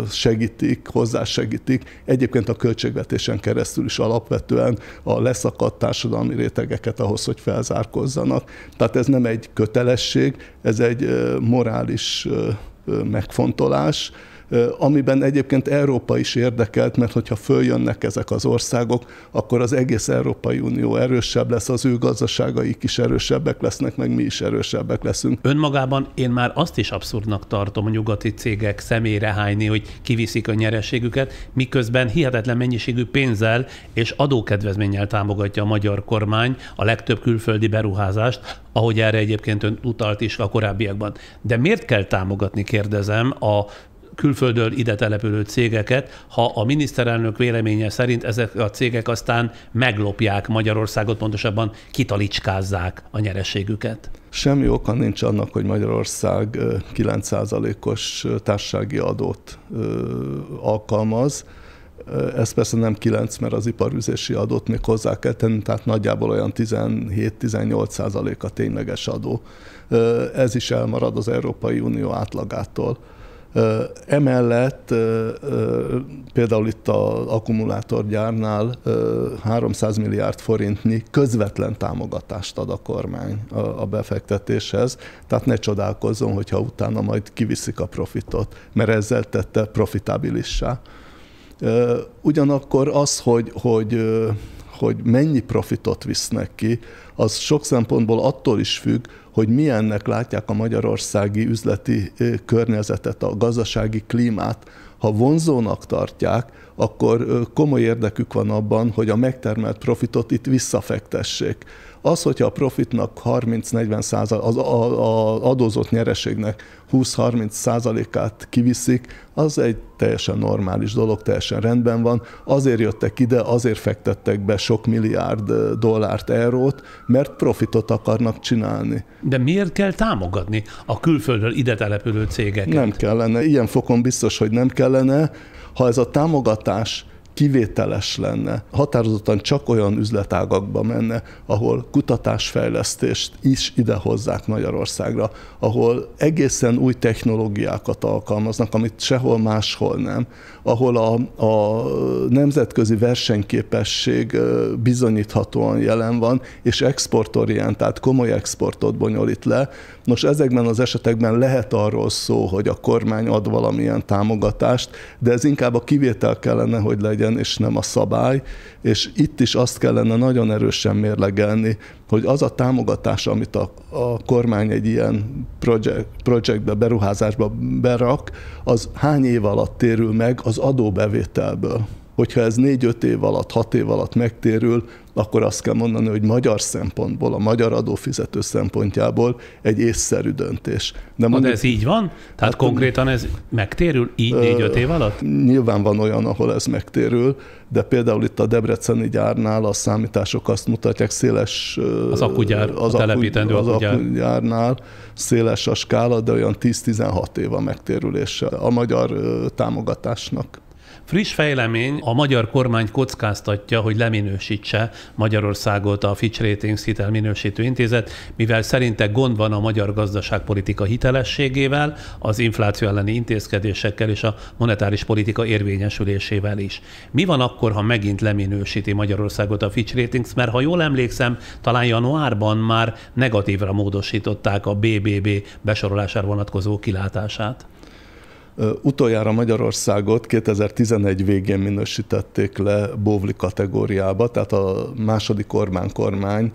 segítik, hozzásegítik. Egyébként a költségvetésen keresztül is alapvetően a leszakadt társadalmi rétegeket ahhoz, hogy felzárkózzanak. Tehát ez nem egy kötelesség, ez egy morális megfontolás, amiben egyébként Európa is érdekelt, mert hogyha följönnek ezek az országok, akkor az egész Európai Unió erősebb lesz, az ő gazdaságaik is erősebbek lesznek, meg mi is erősebbek leszünk. Önmagában én már azt is abszurdnak tartom a nyugati cégek szemére hányni, hogy kiviszik a nyereségüket, miközben hihetetlen mennyiségű pénzzel és adókedvezménnyel támogatja a magyar kormány a legtöbb külföldi beruházást, ahogy erre egyébként ön utalt is a korábbiakban. De miért kell támogatni, kérdezem, a külföldről ide települő cégeket, ha a miniszterelnök véleménye szerint ezek a cégek aztán meglopják Magyarországot, pontosabban kitalicskázzák a nyereségüket? Semmi oka nincs annak, hogy Magyarország 9%-os társasági adót alkalmaz. Ez persze nem 9, mert az iparűzési adót még hozzá kell tenni, tehát nagyjából olyan 17-18% a tényleges adó. Ez is elmarad az Európai Unió átlagától. Emellett például itt az akkumulátorgyárnál 300 milliárd forintnyi közvetlen támogatást ad a kormány a befektetéshez, tehát ne csodálkozzon, hogyha utána majd kiviszik a profitot, mert ezzel tette profitábilissá. Ugyanakkor az, hogy mennyi profitot visznek ki, az sok szempontból attól is függ, hogy milyennek látják a magyarországi üzleti környezetet, a gazdasági klímát. Ha vonzónak tartják, akkor komoly érdekük van abban, hogy a megtermelt profitot itt visszafektessék. Az, hogyha a profitnak 30-40%, az adózott nyereségnek 20-30%-át kiviszik, az egy teljesen normális dolog, teljesen rendben van. Azért jöttek ide, azért fektettek be sok milliárd dollárt, eurót, mert profitot akarnak csinálni. De miért kell támogatni a külföldről ide települő cégeket? Nem kellene, ilyen fokon biztos, hogy nem kellene. Ha ez a támogatás kivételes lenne, határozottan csak olyan üzletágakba menne, ahol kutatásfejlesztést is idehozzák Magyarországra, ahol egészen új technológiákat alkalmaznak, amit sehol máshol nem, ahol a nemzetközi versenyképesség bizonyíthatóan jelen van, és exportorientált, komoly exportot bonyolít le. Nos, ezekben az esetekben lehet arról szó, hogy a kormány ad valamilyen támogatást, de ez inkább a kivétel kellene, hogy legyen, és nem a szabály, és itt is azt kellene nagyon erősen mérlegelni, hogy az a támogatás, amit a kormány egy ilyen projektbe, beruházásba berak, az hány év alatt térül meg az adóbevételből. Hogyha ez 4-5 év alatt, 6 év alatt megtérül, akkor azt kell mondani, hogy magyar szempontból, a magyar adófizető szempontjából egy észszerű döntés. De ez így van? Tehát konkrétan ez megtérül így 4-5 év alatt? Nyilván van olyan, ahol ez megtérül, de például itt a debreceni gyárnál a számítások azt mutatják, széles... Az akkugyár, a telepítendő akkugyárnál széles a skála, de olyan 10-16 év a megtérülése a magyar támogatásnak. Friss fejlemény, a magyar kormány kockáztatja, hogy leminősítse Magyarországot a Fitch Ratings hitelminősítő intézet, mivel szerinte gond van a magyar gazdaságpolitika hitelességével, az infláció elleni intézkedésekkel és a monetáris politika érvényesülésével is. Mi van akkor, ha megint leminősíti Magyarországot a Fitch Ratings, mert ha jól emlékszem, talán januárban már negatívra módosították a BBB besorolására vonatkozó kilátását? Utoljára Magyarországot 2011 végén minősítették le bóvli kategóriába, tehát a második Orbán kormány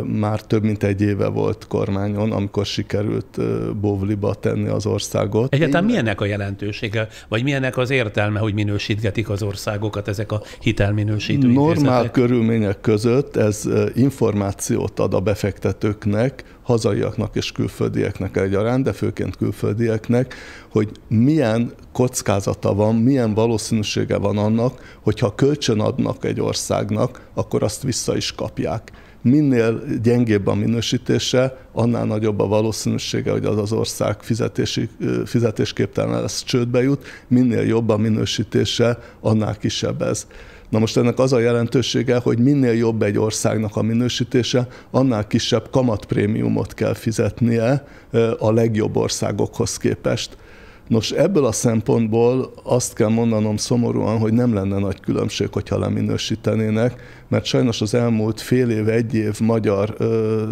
már több mint egy éve volt kormányon, amikor sikerült bóvliba tenni az országot. Egyáltalán milyennek a jelentősége, vagy milyennek az értelme, hogy minősítgetik az országokat ezek a hitelminősítő intézetek? Normál körülmények között ez információt ad a befektetőknek, hazaiaknak és külföldieknek egyaránt, de főként külföldieknek, hogy milyen kockázata van, milyen valószínűsége van annak, hogyha kölcsön adnak egy országnak, akkor azt vissza is kapják. Minél gyengébb a minősítése, annál nagyobb a valószínűsége, hogy az az ország fizetésképtelen lesz, csődbe jut, minél jobb a minősítése, annál kisebb ez. Na most ennek az a jelentősége, hogy minél jobb egy országnak a minősítése, annál kisebb kamatprémiumot kell fizetnie a legjobb országokhoz képest. Nos, ebből a szempontból azt kell mondanom szomorúan, hogy nem lenne nagy különbség, hogyha leminősítenének, mert sajnos az elmúlt fél év, egy év magyar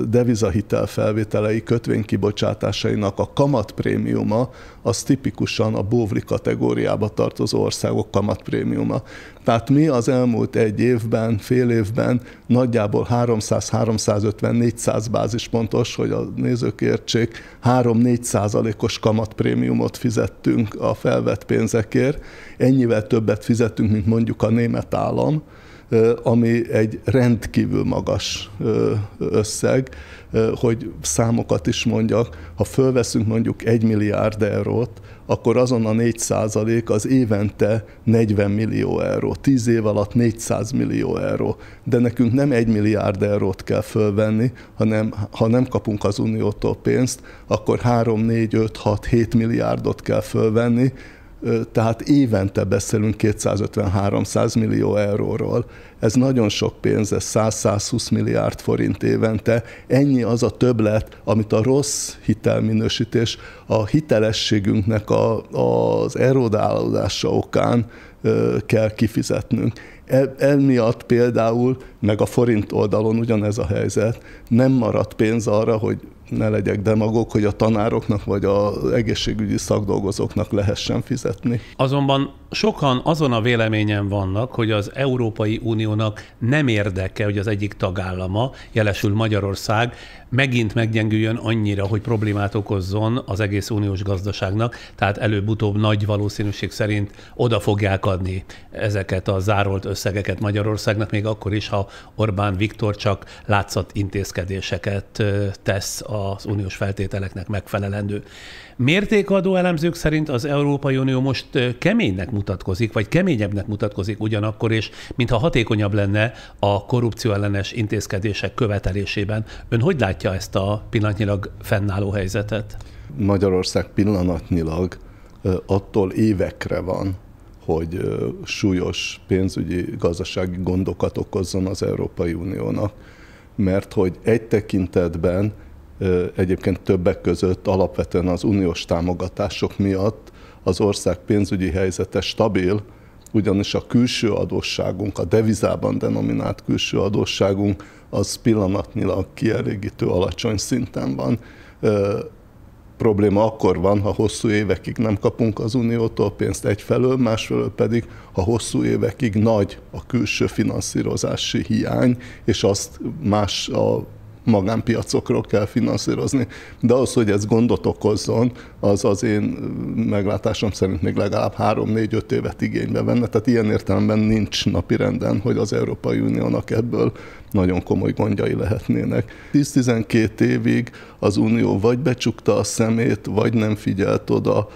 devizahitel felvételei, kötvénykibocsátásainak a kamatprémiuma, az tipikusan a bóvli kategóriába tartozó országok kamatprémiuma. Tehát mi az elmúlt egy évben, fél évben nagyjából 300-350-400 bázispontos, hogy a nézők értsék, 3-4%-os kamatprémiumot fizettünk a felvett pénzekért. Ennyivel többet fizettünk, mint mondjuk a német állam, ami egy rendkívül magas összeg, hogy számokat is mondjak, ha fölveszünk mondjuk 1 milliárd eurót, akkor azon a 4% az évente 40 millió euró, 10 év alatt 400 millió euró. De nekünk nem 1 milliárd eurót kell fölvenni, hanem ha nem kapunk az Uniótól pénzt, akkor 3, 4, 5, 6, 7 milliárdot kell fölvenni, tehát évente beszélünk 250-300 millió euróról. Ez nagyon sok pénz, ez 100-120 milliárd forint évente. Ennyi az a többlet, amit a rossz hitelminősítés, a hitelességünknek az erodálódása okán kell kifizetnünk. Emiatt például, meg a forint oldalon ugyanez a helyzet, nem maradt pénz arra, hogy ne legyek demagóg, hogy a tanároknak vagy az egészségügyi szakdolgozóknak lehessen fizetni. Azonban sokan azon a véleményen vannak, hogy az Európai Uniónak nem érdeke, hogy az egyik tagállama, jelesül Magyarország, megint meggyengüljön annyira, hogy problémát okozzon az egész uniós gazdaságnak, tehát előbb-utóbb nagy valószínűség szerint oda fogják adni ezeket a zárolt összegeket Magyarországnak, még akkor is, ha Orbán Viktor csak látszat intézkedéseket tesz az uniós feltételeknek megfelelendő. Mértékadó elemzők szerint az Európai Unió most keménynek mutatkozik, vagy keményebbnek mutatkozik ugyanakkor, és mintha hatékonyabb lenne a korrupció ellenes intézkedések követelésében. Ön hogy látja ezt a pillanatnyilag fennálló helyzetet? Magyarország pillanatnyilag attól évekre van, hogy súlyos pénzügyi, gazdasági gondokat okozzon az Európai Uniónak, mert hogy egy tekintetben egyébként többek között alapvetően az uniós támogatások miatt az ország pénzügyi helyzete stabil, ugyanis a külső adósságunk, a devizában denominált külső adósságunk, az pillanatnyilag kielégítő alacsony szinten van. Probléma akkor van, ha hosszú évekig nem kapunk az uniótól pénzt egyfelől, másfelől pedig, ha hosszú évekig nagy a külső finanszírozási hiány, és azt más a magánpiacokról kell finanszírozni. De ahhoz, hogy ez gondot okozzon, az én meglátásom szerint még legalább 3-4-5 évet igénybe venne. Tehát ilyen értelemben nincs napirenden, hogy az Európai Uniónak ebből nagyon komoly gondjai lehetnének. 10-12 évig az Unió vagy becsukta a szemét, vagy nem figyelt oda.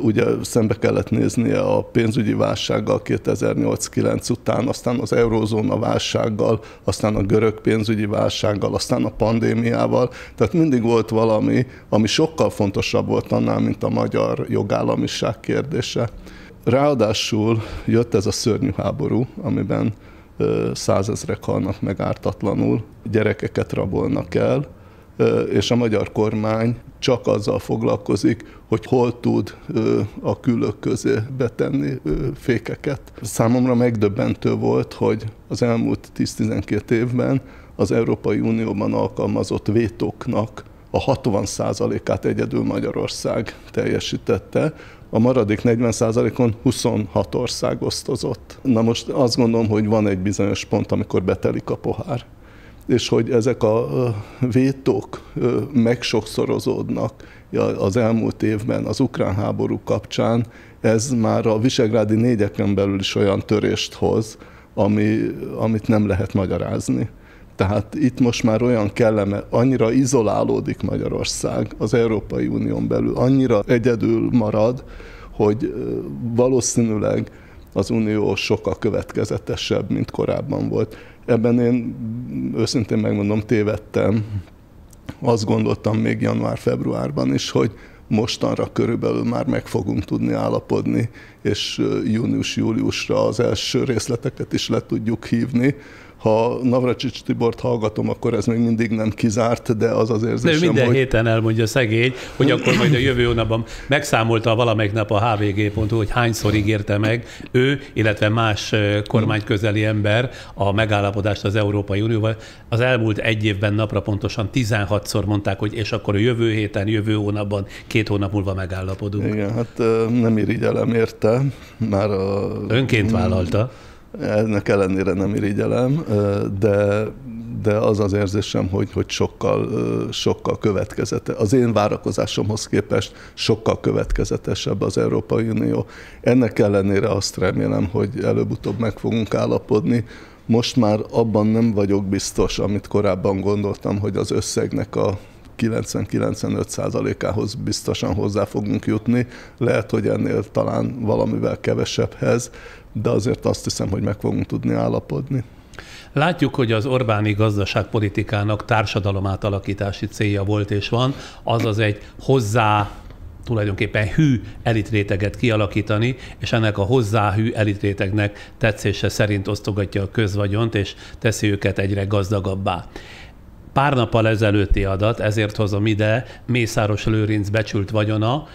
Ugye szembe kellett néznie a pénzügyi válsággal 2008-9 után, aztán az eurózóna válsággal, aztán a görög pénzügyi válsággal, aztán a pandémiával. Tehát mindig volt valami, ami sokkal fontosabb volt annál, mint a magyar jogállamiság kérdése. Ráadásul jött ez a szörnyű háború, amiben 100 000 halnak meg ártatlanul, gyerekeket rabolnak el, és a magyar kormány csak azzal foglalkozik, hogy hol tud a külök közé betenni fékeket. Számomra megdöbbentő volt, hogy az elmúlt 10-12 évben az Európai Unióban alkalmazott vétóknak a 60%-át egyedül Magyarország teljesítette, a maradék 40%-on 26 ország osztozott. Na most azt gondolom, hogy van egy bizonyos pont, amikor betelik a pohár, és hogy ezek a vétók megsokszorozódnak az elmúlt évben az ukrán háború kapcsán, ez már a visegrádi négyeken belül is olyan törést hoz, amit nem lehet magyarázni. Tehát itt most már olyan annyira izolálódik Magyarország az Európai Unión belül, annyira egyedül marad, hogy valószínűleg az Unió sokkal következetesebb, mint korábban volt. Ebben én őszintén megmondom, tévedtem. Azt gondoltam még január-februárban is, hogy mostanra körülbelül már meg fogunk tudni állapodni, és június-júliusra az első részleteket is le tudjuk hívni. Ha Navracsics Tibort hallgatom, akkor ez még mindig nem kizárt, de az az érzésem, de minden héten elmondja szegény, hogy akkor majd a jövő hónapban megszámolta valamelyik nap a hvg.hu, hogy hányszor ígérte meg ő, illetve más kormányközeli ember a megállapodást az Európai Unióval. Az elmúlt egy évben napra pontosan 16-szor mondták, hogy és akkor a jövő héten, jövő hónapban, 2 hónap múlva megállapodunk. Igen, hát nem irigyelem érte. Már önként vállalta. Ennek ellenére nem irigyelem, de az az érzésem, hogy sokkal következetesebb. Az én várakozásomhoz képest sokkal következetesebb az Európai Unió. Ennek ellenére azt remélem, hogy előbb-utóbb meg fogunk állapodni. Most már abban nem vagyok biztos, amit korábban gondoltam, hogy az összegnek a 90-95%-ához biztosan hozzá fogunk jutni. Lehet, hogy ennél talán valamivel kevesebbhez, de azért azt hiszem, hogy meg fogunk tudni állapodni. Látjuk, hogy az Orbáni gazdaságpolitikának társadalomátalakítási célja volt és van, azaz egy tulajdonképpen hű elitréteget kialakítani, és ennek a hozzá hű elitrétegnek tetszése szerint osztogatja a közvagyont, és teszi őket egyre gazdagabbá. Pár nappal ezelőtti adat, ezért hozom ide, Mészáros Lőrinc becsült vagyona,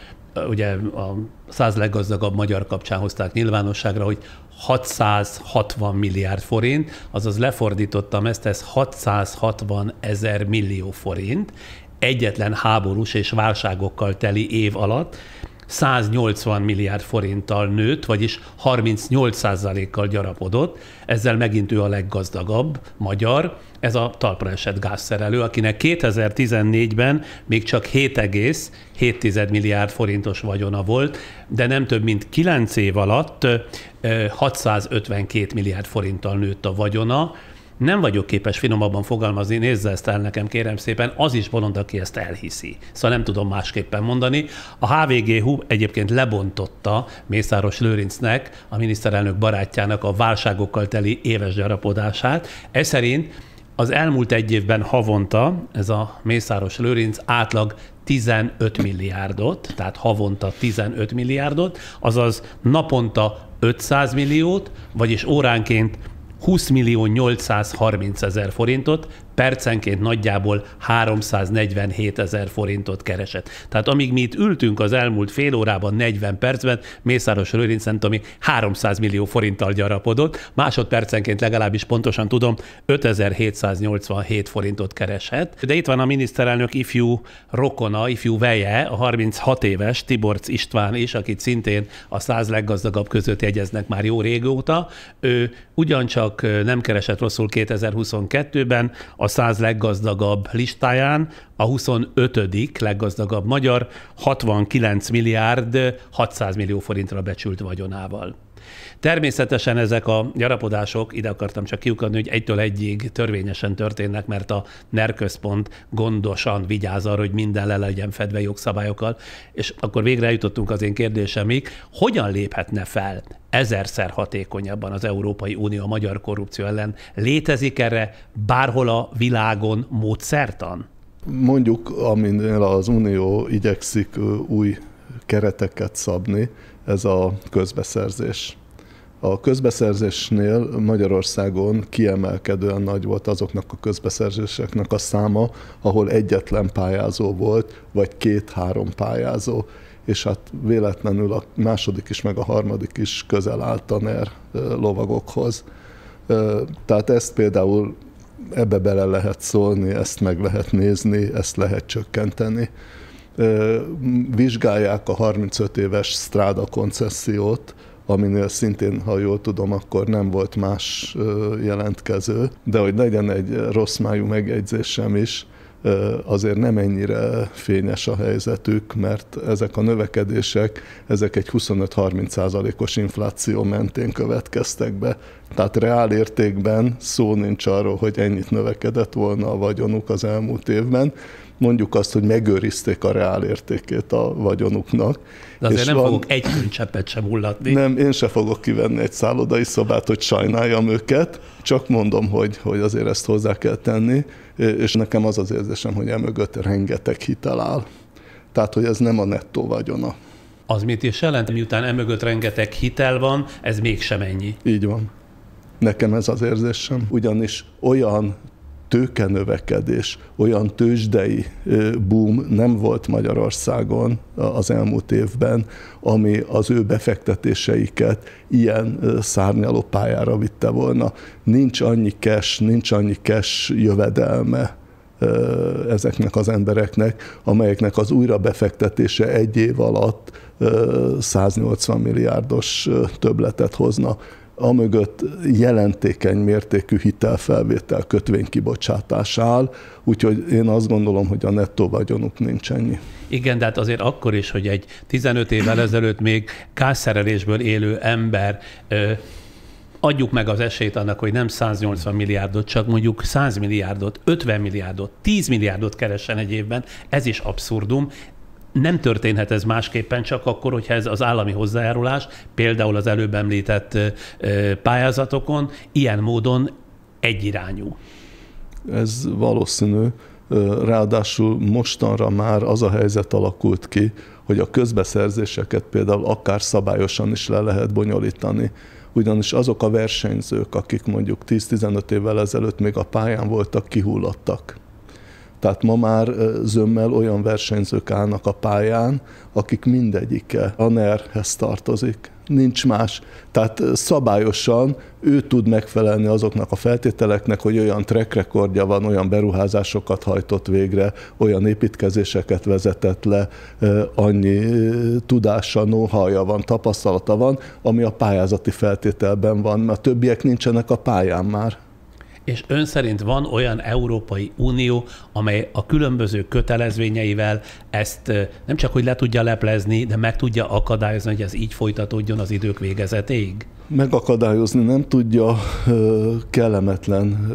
ugye a 100 leggazdagabb magyar kapcsán hozták nyilvánosságra, hogy 660 milliárd forint, azaz lefordítottam ezt, ez 660 000 millió forint, egyetlen háborús és válságokkal teli év alatt 180 milliárd forinttal nőtt, vagyis 38%-kal gyarapodott, ezzel megint ő a leggazdagabb magyar, ez a talpra esett gázszerelő, akinek 2014-ben még csak 7,7 milliárd forintos vagyona volt, de nem több mint 9 év alatt 652 milliárd forinttal nőtt a vagyona. Nem vagyok képes finomabban fogalmazni, nézze ezt el nekem, kérem szépen, az is bolond, aki ezt elhiszi. Szóval nem tudom másképpen mondani. A HVGH egyébként lebontotta Mészáros Lőrincnek, a miniszterelnök barátjának a válságokkal teli éves gyarapodását. Ez szerint az elmúlt egy évben havonta ez a Mészáros Lőrinc átlag 15 milliárdot, tehát havonta 15 milliárdot, azaz naponta 500 milliót, vagyis óránként 20.830.000 forintot, percenként nagyjából 347.000 forintot keresett. Tehát amíg mi itt ültünk az elmúlt fél órában, 40 percben, Mészáros Lőrinc nem tudom, 300 millió forinttal gyarapodott, másodpercenként legalábbis pontosan tudom, 5.787 forintot keresett. De itt van a miniszterelnök ifjú rokona, ifjú veje, a 36 éves Tiborcs István is, akit szintén a 100 leggazdagabb között jegyeznek már jó régóta. Ő ugyancsak nem keresett rosszul 2022-ben, a 100 leggazdagabb listáján a 25. leggazdagabb magyar 69 milliárd 600 millió forintra becsült vagyonával. Természetesen ezek a gyarapodások, ide akartam csak kiukadni, hogy egytől egyig törvényesen történnek, mert a NER központ gondosan vigyáz arra, hogy minden le legyen fedve jogszabályokkal, és akkor végre eljutottunk az én kérdésemig, hogyan léphetne fel ezerszer hatékonyabban az Európai Unió a magyar korrupció ellen? Létezik erre bárhol a világon módszertan? Mondjuk, aminél az Unió igyekszik új kereteket szabni, ez a közbeszerzés. A közbeszerzésnél Magyarországon kiemelkedően nagy volt azoknak a közbeszerzéseknek a száma, ahol egyetlen pályázó volt, vagy 2-3 pályázó. És hát véletlenül a második is, meg a harmadik is közel állt a NER lovagokhoz. Tehát ezt például ebbe bele lehet szólni, ezt meg lehet nézni, ezt lehet csökkenteni. Vizsgálják a 35 éves Stráda koncessziót, aminél szintén, ha jól tudom, akkor nem volt más jelentkező, de hogy legyen egy rossz májú megjegyzésem is, azért nem ennyire fényes a helyzetük, mert ezek a növekedések, ezek egy 25-30%-os infláció mentén következtek be. Tehát reál értékben szó nincs arról, hogy ennyit növekedett volna a vagyonuk az elmúlt évben. Mondjuk azt, hogy megőrizték a reál értékét a vagyonuknak. De azért nem fogok egy könycseppet sem hullatni. Nem, én se fogok kivenni egy szállodai szobát, hogy sajnáljam őket, csak mondom, hogy azért ezt hozzá kell tenni, és nekem az az érzésem, hogy emögött rengeteg hitel áll. Tehát, hogy ez nem a nettó vagyona. Az mit is jelent, miután emögött rengeteg hitel van, ez mégsem ennyi? Így van. Nekem ez az érzésem. Ugyanis olyan tőkenövekedés, olyan tőzsdei boom nem volt Magyarországon az elmúlt évben, ami az ő befektetéseiket ilyen szárnyaló pályára vitte volna. Nincs annyi cash jövedelme ezeknek az embereknek, amelyeknek az újrabefektetése egy év alatt 180 milliárdos többletet hozna. Amögött jelentékeny mértékű hitelfelvétel kötvénykibocsátás áll, úgyhogy én azt gondolom, hogy a nettó vagyonuk nincs ennyi. Igen, de hát azért akkor is, hogy egy 15 évvel ezelőtt még gázszerelésből élő ember, adjuk meg az esélyt annak, hogy nem 180 milliárdot, csak mondjuk 100 milliárdot, 50 milliárdot, 10 milliárdot keressen egy évben, ez is abszurdum. Nem történhet ez másképpen, csak akkor, hogyha ez az állami hozzájárulás, például az előbb említett pályázatokon, ilyen módon egyirányú. Ez valószínű. Ráadásul mostanra már az a helyzet alakult ki, hogy a közbeszerzéseket például akár szabályosan is le lehet bonyolítani. Ugyanis azok a versenyzők, akik mondjuk 10-15 évvel ezelőtt még a pályán voltak, kihullottak. Tehát ma már zömmel olyan versenyzők állnak a pályán, akik mindegyike a NER-hez tartozik. Nincs más. Tehát szabályosan ő tud megfelelni azoknak a feltételeknek, hogy olyan track recordja van, olyan beruházásokat hajtott végre, olyan építkezéseket vezetett le, annyi tudása, know-howja van, tapasztalata van, ami a pályázati feltételben van, mert a többiek nincsenek a pályán már. És ön szerint van olyan Európai Unió, amely a különböző kötelezvényeivel ezt nem csak hogy le tudja leplezni, de meg tudja akadályozni, hogy ez így folytatódjon az idők végezetéig? Megakadályozni nem tudja, kellemetlen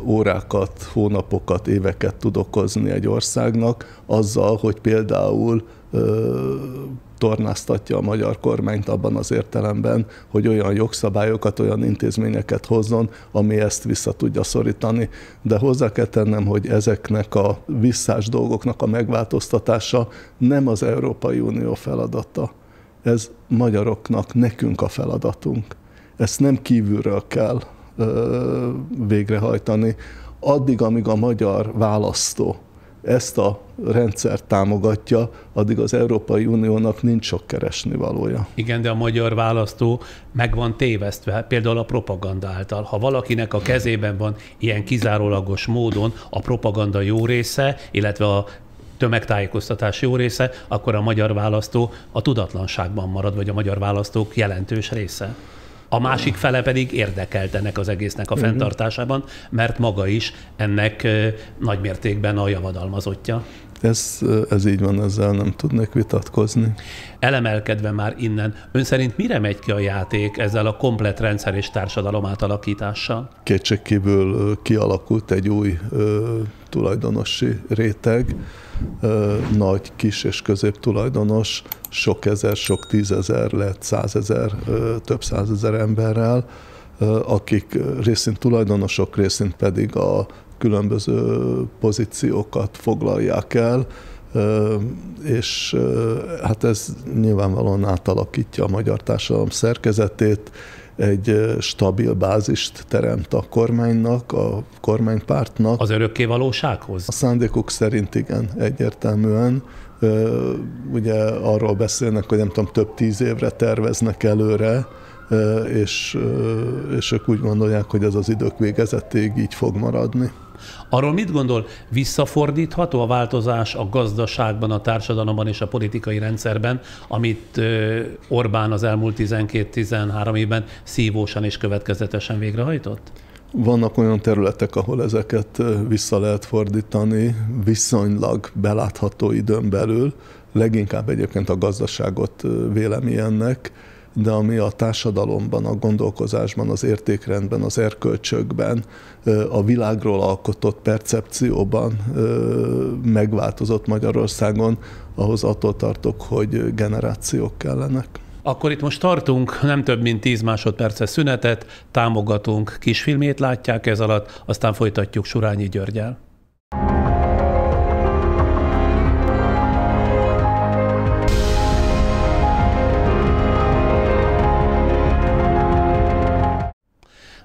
órákat, hónapokat, éveket tud okozni egy országnak azzal, hogy például tornáztatja a magyar kormányt abban az értelemben, hogy olyan jogszabályokat, olyan intézményeket hozzon, ami ezt vissza tudja szorítani. De hozzá kell tennem, hogy ezeknek a visszás dolgoknak a megváltoztatása nem az Európai Unió feladata. Ez magyaroknak, nekünk a feladatunk. Ezt nem kívülről kell végrehajtani. Addig, amíg a magyar választó ezt a rendszert támogatja, addig az Európai Uniónak nincs sok keresnivalója. Igen, de a magyar választó meg van tévesztve, például a propaganda által. Ha valakinek a kezében van ilyen kizárólagos módon a propaganda jó része, illetve a tömegtájékoztatás jó része, akkor a magyar választó a tudatlanságban marad, vagy a magyar választók jelentős része. A másik fele pedig érdekelt ennek az egésznek a fenntartásában, mert maga is ennek nagymértékben a javadalmazottja. Ez így van, ezzel nem tudnék vitatkozni. Elemelkedve már innen, ön szerint mire megy ki a játék ezzel a komplett rendszer és társadalom átalakítással? Kétségkívül kialakult egy új tulajdonosi réteg, nagy, kis és középtulajdonos, sok ezer, sok tízezer, lehet 100 000, több 100 000 emberrel, akik részint tulajdonosok, részint pedig a különböző pozíciókat foglalják el, és hát ez nyilvánvalóan átalakítja a magyar társadalom szerkezetét, egy stabil bázist teremt a kormánynak, a kormánypártnak. Az örökké valósághoz? A szándékuk szerint igen, egyértelműen. Ugye arról beszélnek, hogy nem tudom, több 10 évre terveznek előre, és ők úgy gondolják, hogy ez az idők végezetéig így fog maradni. Arról mit gondol, visszafordítható a változás a gazdaságban, a társadalomban és a politikai rendszerben, amit Orbán az elmúlt 12-13 évben szívósan és következetesen végrehajtott? Vannak olyan területek, ahol ezeket vissza lehet fordítani viszonylag belátható időn belül, leginkább egyébként a gazdaságot vélem ilyennek, de ami a társadalomban, a gondolkozásban, az értékrendben, az erkölcsökben, a világról alkotott percepcióban megváltozott Magyarországon, ahhoz attól tartok, hogy generációk kellenek. Akkor itt most tartunk nem több mint 10 másodperces szünetet, támogatunk kisfilmét látják ez alatt, aztán folytatjuk Surányi Györggyel.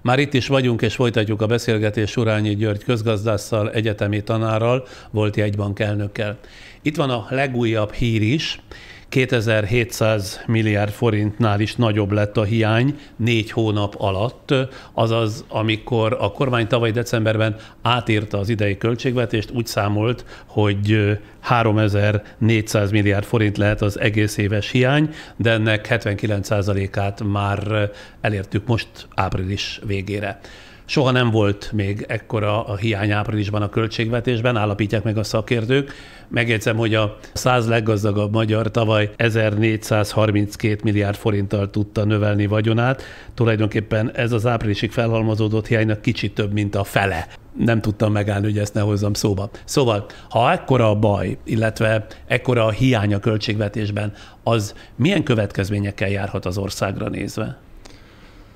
Már itt is vagyunk, és folytatjuk a beszélgetést Surányi György közgazdásszal, egyetemi tanárral, volt jegybank elnökkel. Itt van a legújabb hír is. 2700 milliárd forintnál is nagyobb lett a hiány 4 hónap alatt, azaz amikor a kormány tavaly decemberben átírta az idei költségvetést, úgy számolt, hogy 3400 milliárd forint lehet az egész éves hiány, de ennek 79%-át már elértük most április végére. Soha nem volt még ekkora a hiány áprilisban a költségvetésben, állapítják meg a szakértők. Megjegyzem, hogy a 100 leggazdagabb magyar tavaly 1432 milliárd forinttal tudta növelni vagyonát. Tulajdonképpen ez az áprilisig felhalmozódott hiánynak kicsit több, mint a fele. Nem tudtam megállni, hogy ezt ne hozzam szóba. Szóval, ha ekkora a baj, illetve ekkora a hiány a költségvetésben, az milyen következményekkel járhat az országra nézve?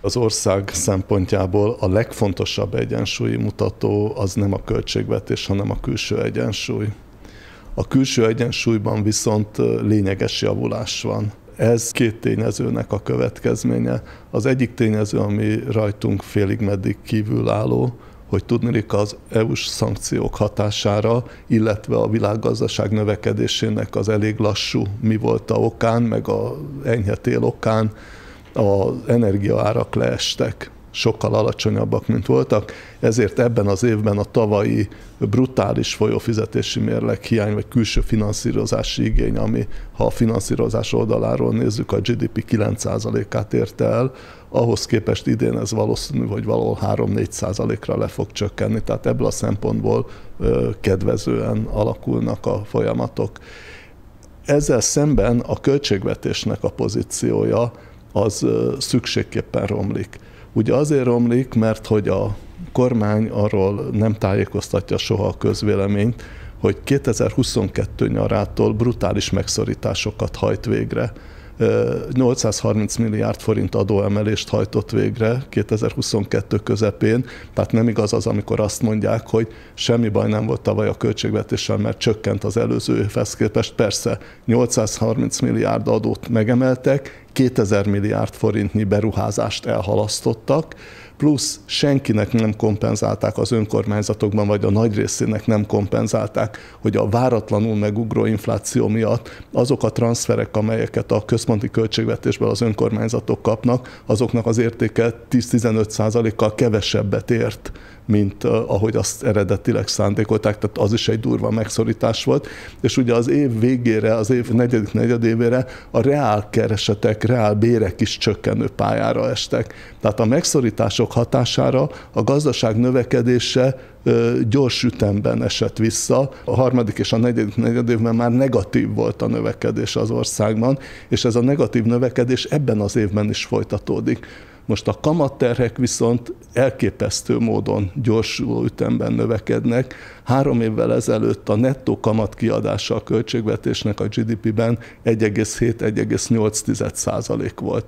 Az ország szempontjából a legfontosabb egyensúlyi mutató az nem a költségvetés, hanem a külső egyensúly. A külső egyensúlyban viszont lényeges javulás van. Ez két tényezőnek a következménye. Az egyik tényező, ami rajtunk félig-meddig kívülálló, hogy tudniillik az EU-s szankciók hatására, illetve a világgazdaság növekedésének az elég lassú mi volt a okán, meg a enyhe tél okán az energiaárak leestek, sokkal alacsonyabbak, mint voltak, ezért ebben az évben a tavalyi brutális folyófizetési mérleg hiány, vagy külső finanszírozási igény, ami, ha a finanszírozás oldaláról nézzük, a GDP 9%-át érte el, ahhoz képest idén ez valószínű, hogy valahol 3-4%-ra le fog csökkenni, tehát ebből a szempontból kedvezően alakulnak a folyamatok. Ezzel szemben a költségvetésnek a pozíciója az szükségképpen romlik. Ugye azért romlik, mert hogy a kormány arról nem tájékoztatja soha a közvéleményt, hogy 2022 nyarától brutális megszorításokat hajt végre. 830 milliárd forint adóemelést hajtott végre 2022 közepén, tehát nem igaz az, amikor azt mondják, hogy semmi baj nem volt tavaly a költségvetéssel, mert csökkent az előző évhez képest. Persze 830 milliárd adót megemeltek, 2000 milliárd forintnyi beruházást elhalasztottak, plusz senkinek nem kompenzálták az önkormányzatokban, vagy a nagy részének nem kompenzálták, hogy a váratlanul megugró infláció miatt azok a transzferek, amelyeket a központi költségvetésből az önkormányzatok kapnak, azoknak az értéke 10-15%-kal kevesebbet ért, mint ahogy azt eredetileg szándékolták, tehát az is egy durva megszorítás volt. És ugye az év végére, az év negyedik negyedévére a reál keresetek, reál bérek is csökkenő pályára estek. Tehát a megszorítások hatására a gazdaság növekedése gyors ütemben esett vissza. A harmadik és a negyedik negyedévben már negatív volt a növekedés az országban, és ez a negatív növekedés ebben az évben is folytatódik. Most a kamatterhek viszont elképesztő módon gyorsuló ütemben növekednek. 3 évvel ezelőtt a nettó kamat kiadása a költségvetésnek a GDP-ben 1,7-1,8% volt.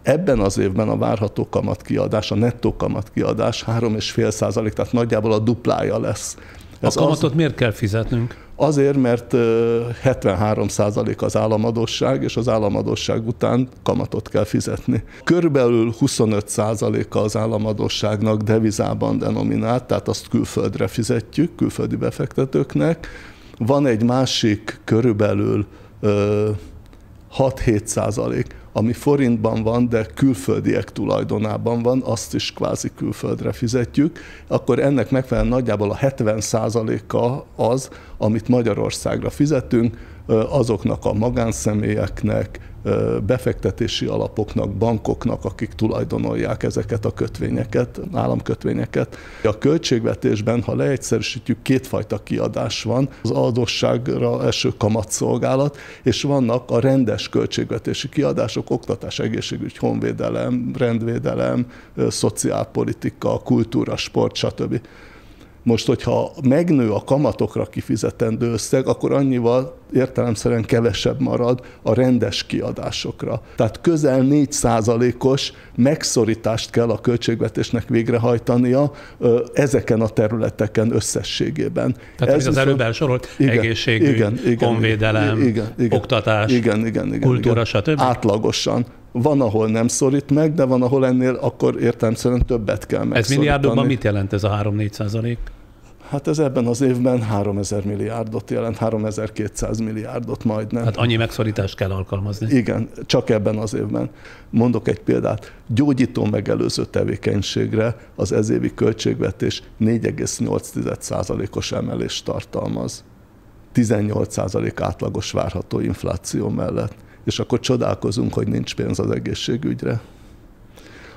Ebben az évben a várható kamatkiadás, a nettó kamatkiadás 3,5%, tehát nagyjából a duplája lesz. A kamatot miért kell fizetnünk? Azért, mert 73% az államadósság, és az államadósság után kamatot kell fizetni. Körülbelül 25%-a az államadósságnak devizában denominált, tehát azt külföldre fizetjük, külföldi befektetőknek. Van egy másik körülbelül 6-7%, ami forintban van, de külföldiek tulajdonában van, azt is kvázi külföldre fizetjük, akkor ennek megfelelően nagyjából a 70%-a az, amit Magyarországra fizetünk, azoknak a magánszemélyeknek, befektetési alapoknak, bankoknak, akik tulajdonolják ezeket a kötvényeket, államkötvényeket. A költségvetésben, ha leegyszerűsítjük, kétfajta kiadás van, az adósságra eső kamatszolgálat, és vannak a rendes költségvetési kiadások, oktatás, egészségügy, honvédelem, rendvédelem, szociálpolitika, kultúra, sport, stb. Most, hogyha megnő a kamatokra kifizetendő összeg, akkor annyival értelemszerűen kevesebb marad a rendes kiadásokra. Tehát közel 4%-os megszorítást kell a költségvetésnek végrehajtania ezeken a területeken összességében. Tehát ez az előbb elsorolt egészségügy, honvédelem, oktatás, kultúra, stb. Átlagosan. Van, ahol nem szorít meg, de van, ahol ennél akkor értelemszerűen többet kell megszorítani. Ez milliárdokban mit jelent ez a 3-4%? Hát ez ebben az évben 3000 milliárdot jelent, 3200 milliárdot majdnem. Hát annyi megszorítást kell alkalmazni. Igen, csak ebben az évben. Mondok egy példát. Gyógyító megelőző tevékenységre az ezévi költségvetés 4,8%-os emelést tartalmaz. 18% átlagos várható infláció mellett. És akkor csodálkozunk, hogy nincs pénz az egészségügyre.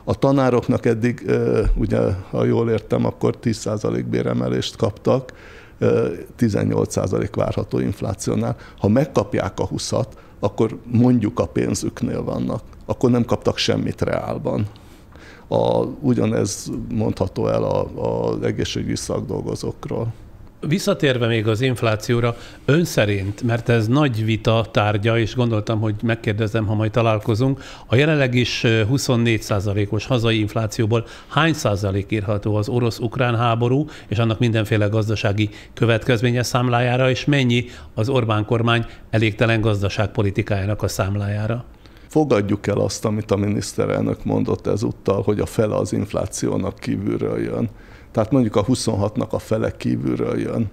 A tanároknak eddig, ugye, ha jól értem, akkor 10% béremelést kaptak, 18% várható inflációnál. Ha megkapják a 20-at, akkor mondjuk a pénzüknél vannak. Akkor nem kaptak semmit reálban. Ugyanez mondható el az egészségügyi szakdolgozókról. Visszatérve még az inflációra, ön szerint, mert ez nagy vita tárgya, és gondoltam, hogy megkérdezem, ha majd találkozunk, a jelenleg is 24%-os hazai inflációból hány százalék írható az orosz-ukrán háború, és annak mindenféle gazdasági következménye számlájára, és mennyi az Orbán kormány elégtelen gazdaságpolitikájának a számlájára? Fogadjuk el azt, amit a miniszterelnök mondott ezúttal, hogy a fele az inflációnak kívülről jön. Tehát mondjuk a 26-nak a fele kívülről jön.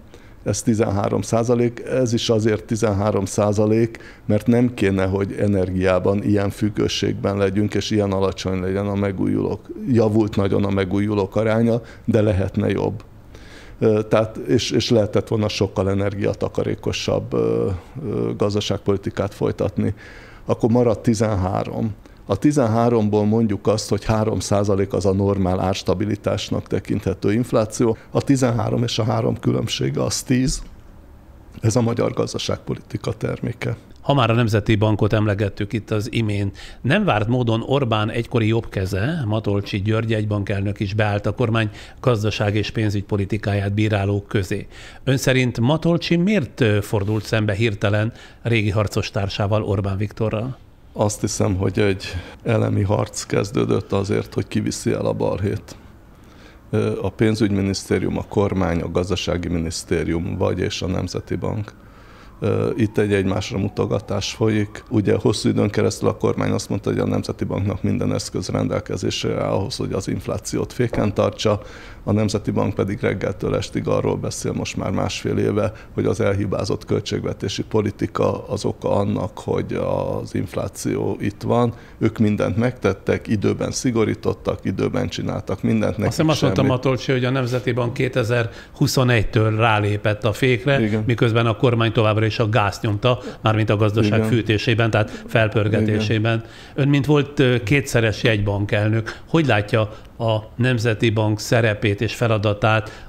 Ez 13%, ez is azért 13%, mert nem kéne, hogy energiában ilyen függőségben legyünk, és ilyen alacsony legyen a megújulók. Javult nagyon a megújulók aránya, de lehetne jobb. Tehát, és lehetett volna sokkal energiatakarékosabb gazdaságpolitikát folytatni. Akkor maradt 13. A 13-ból mondjuk azt, hogy 3% az a normál árstabilitásnak tekinthető infláció, a 13 és a 3 különbsége az 10. Ez a magyar gazdaságpolitika terméke. Ha már a Nemzeti Bankot emlegettük itt az imént, nem várt módon Orbán egykori jobb keze, Matolcsy György jegybankelnök is beállt a kormány gazdaság és pénzügypolitikáját bírálók közé. Ön szerint Matolcsy miért fordult szembe hirtelen régi harcostársával, Orbán Viktorral? Azt hiszem, hogy egy elemi harc kezdődött azért, hogy kiviszi el a balhét. A pénzügyminisztérium, a kormány, a gazdasági minisztérium, és a Nemzeti Bank. Itt egy egymásra mutogatás folyik. Ugye hosszú időn keresztül a kormány azt mondta, hogy a Nemzeti Banknak minden eszköz rendelkezésre áll ahhoz, hogy az inflációt féken tartsa. A Nemzeti Bank pedig reggeltől estig arról beszél most már másfél éve, hogy az elhibázott költségvetési politika az oka annak, hogy az infláció itt van. Ők mindent megtettek, időben szigorítottak, időben csináltak mindent. Azt hiszem azt mondta Matolcsy, hogy a Nemzeti Bank 2021-től rálépett a fékre, igen, miközben a kormány továbbra is a gázt nyomta, mármint a gazdaság igen, fűtésében, tehát felpörgetésében. Igen. Ön, mint volt kétszeres jegybankelnök, hogy látja a Nemzeti Bank szerepét és feladatát?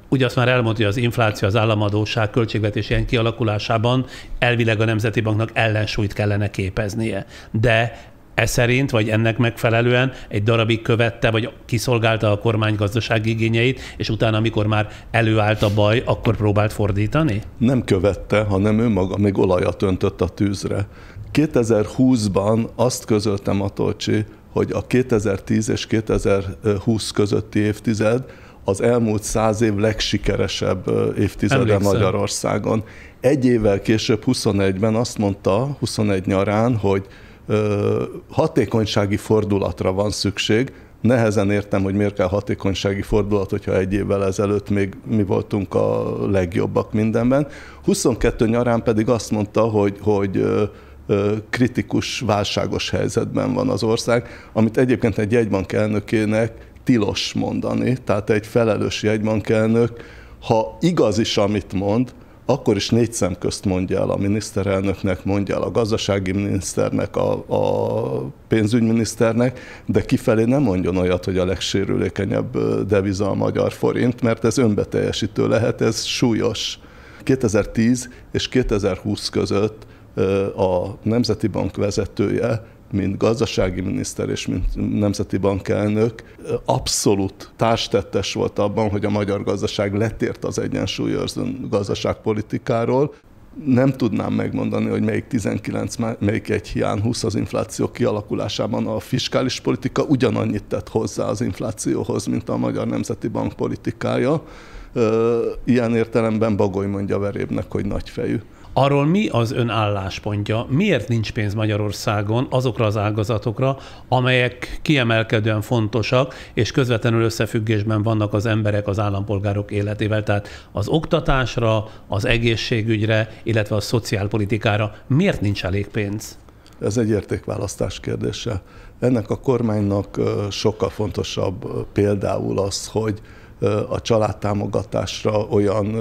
Ugye azt már elmondta, hogy az infláció, az államadósság, költségvetés ilyen kialakulásában elvileg a Nemzeti Banknak ellensúlyt kellene képeznie. De ez szerint, vagy ennek megfelelően egy darabig követte, vagy kiszolgálta a kormány gazdasági igényeit, és utána, amikor már előállt a baj, akkor próbált fordítani? Nem követte, hanem ő maga még olajat öntött a tűzre. 2020-ban azt közölte Matolcsy, hogy a 2010 és 2020 közötti évtized az elmúlt 100 év legsikeresebb évtizede Magyarországon. Egy évvel később, 21-ben azt mondta, 21 nyarán, hogy hatékonysági fordulatra van szükség. Nehezen értem, hogy miért kell hatékonysági fordulat, hogyha egy évvel ezelőtt még mi voltunk a legjobbak mindenben. 22 nyarán pedig azt mondta, hogy kritikus, válságos helyzetben van az ország, amit egyébként egy jegybankelnökének tilos mondani, tehát egy felelős jegybankelnök, ha igaz is, amit mond, akkor is 4 szem közt mondja el a miniszterelnöknek, mondja el a gazdasági miniszternek, a pénzügyminiszternek, de kifelé nem mondjon olyat, hogy a legsérülékenyebb deviza a magyar forint, mert ez önbeteljesítő lehet, ez súlyos. 2010 és 2020 között a Nemzeti Bank vezetője, mint gazdasági miniszter és mint Nemzeti Bankelnök abszolút társtettes volt abban, hogy a magyar gazdaság letért az egyensúlyőrző gazdaságpolitikáról. Nem tudnám megmondani, hogy melyik 19, melyik egy hiány 20 az infláció kialakulásában a fiskális politika ugyanannyit tett hozzá az inflációhoz, mint a Magyar Nemzeti Bank politikája. Ilyen értelemben Bagoly mondja Verébnek, hogy nagyfejű. Arról mi az ön álláspontja? Miért nincs pénz Magyarországon azokra az ágazatokra, amelyek kiemelkedően fontosak, és közvetlenül összefüggésben vannak az emberek, az állampolgárok életével? Tehát az oktatásra, az egészségügyre, illetve a szociálpolitikára miért nincs elég pénz? Ez egy értékválasztás kérdése. Ennek a kormánynak sokkal fontosabb például az, hogy a családtámogatásra olyan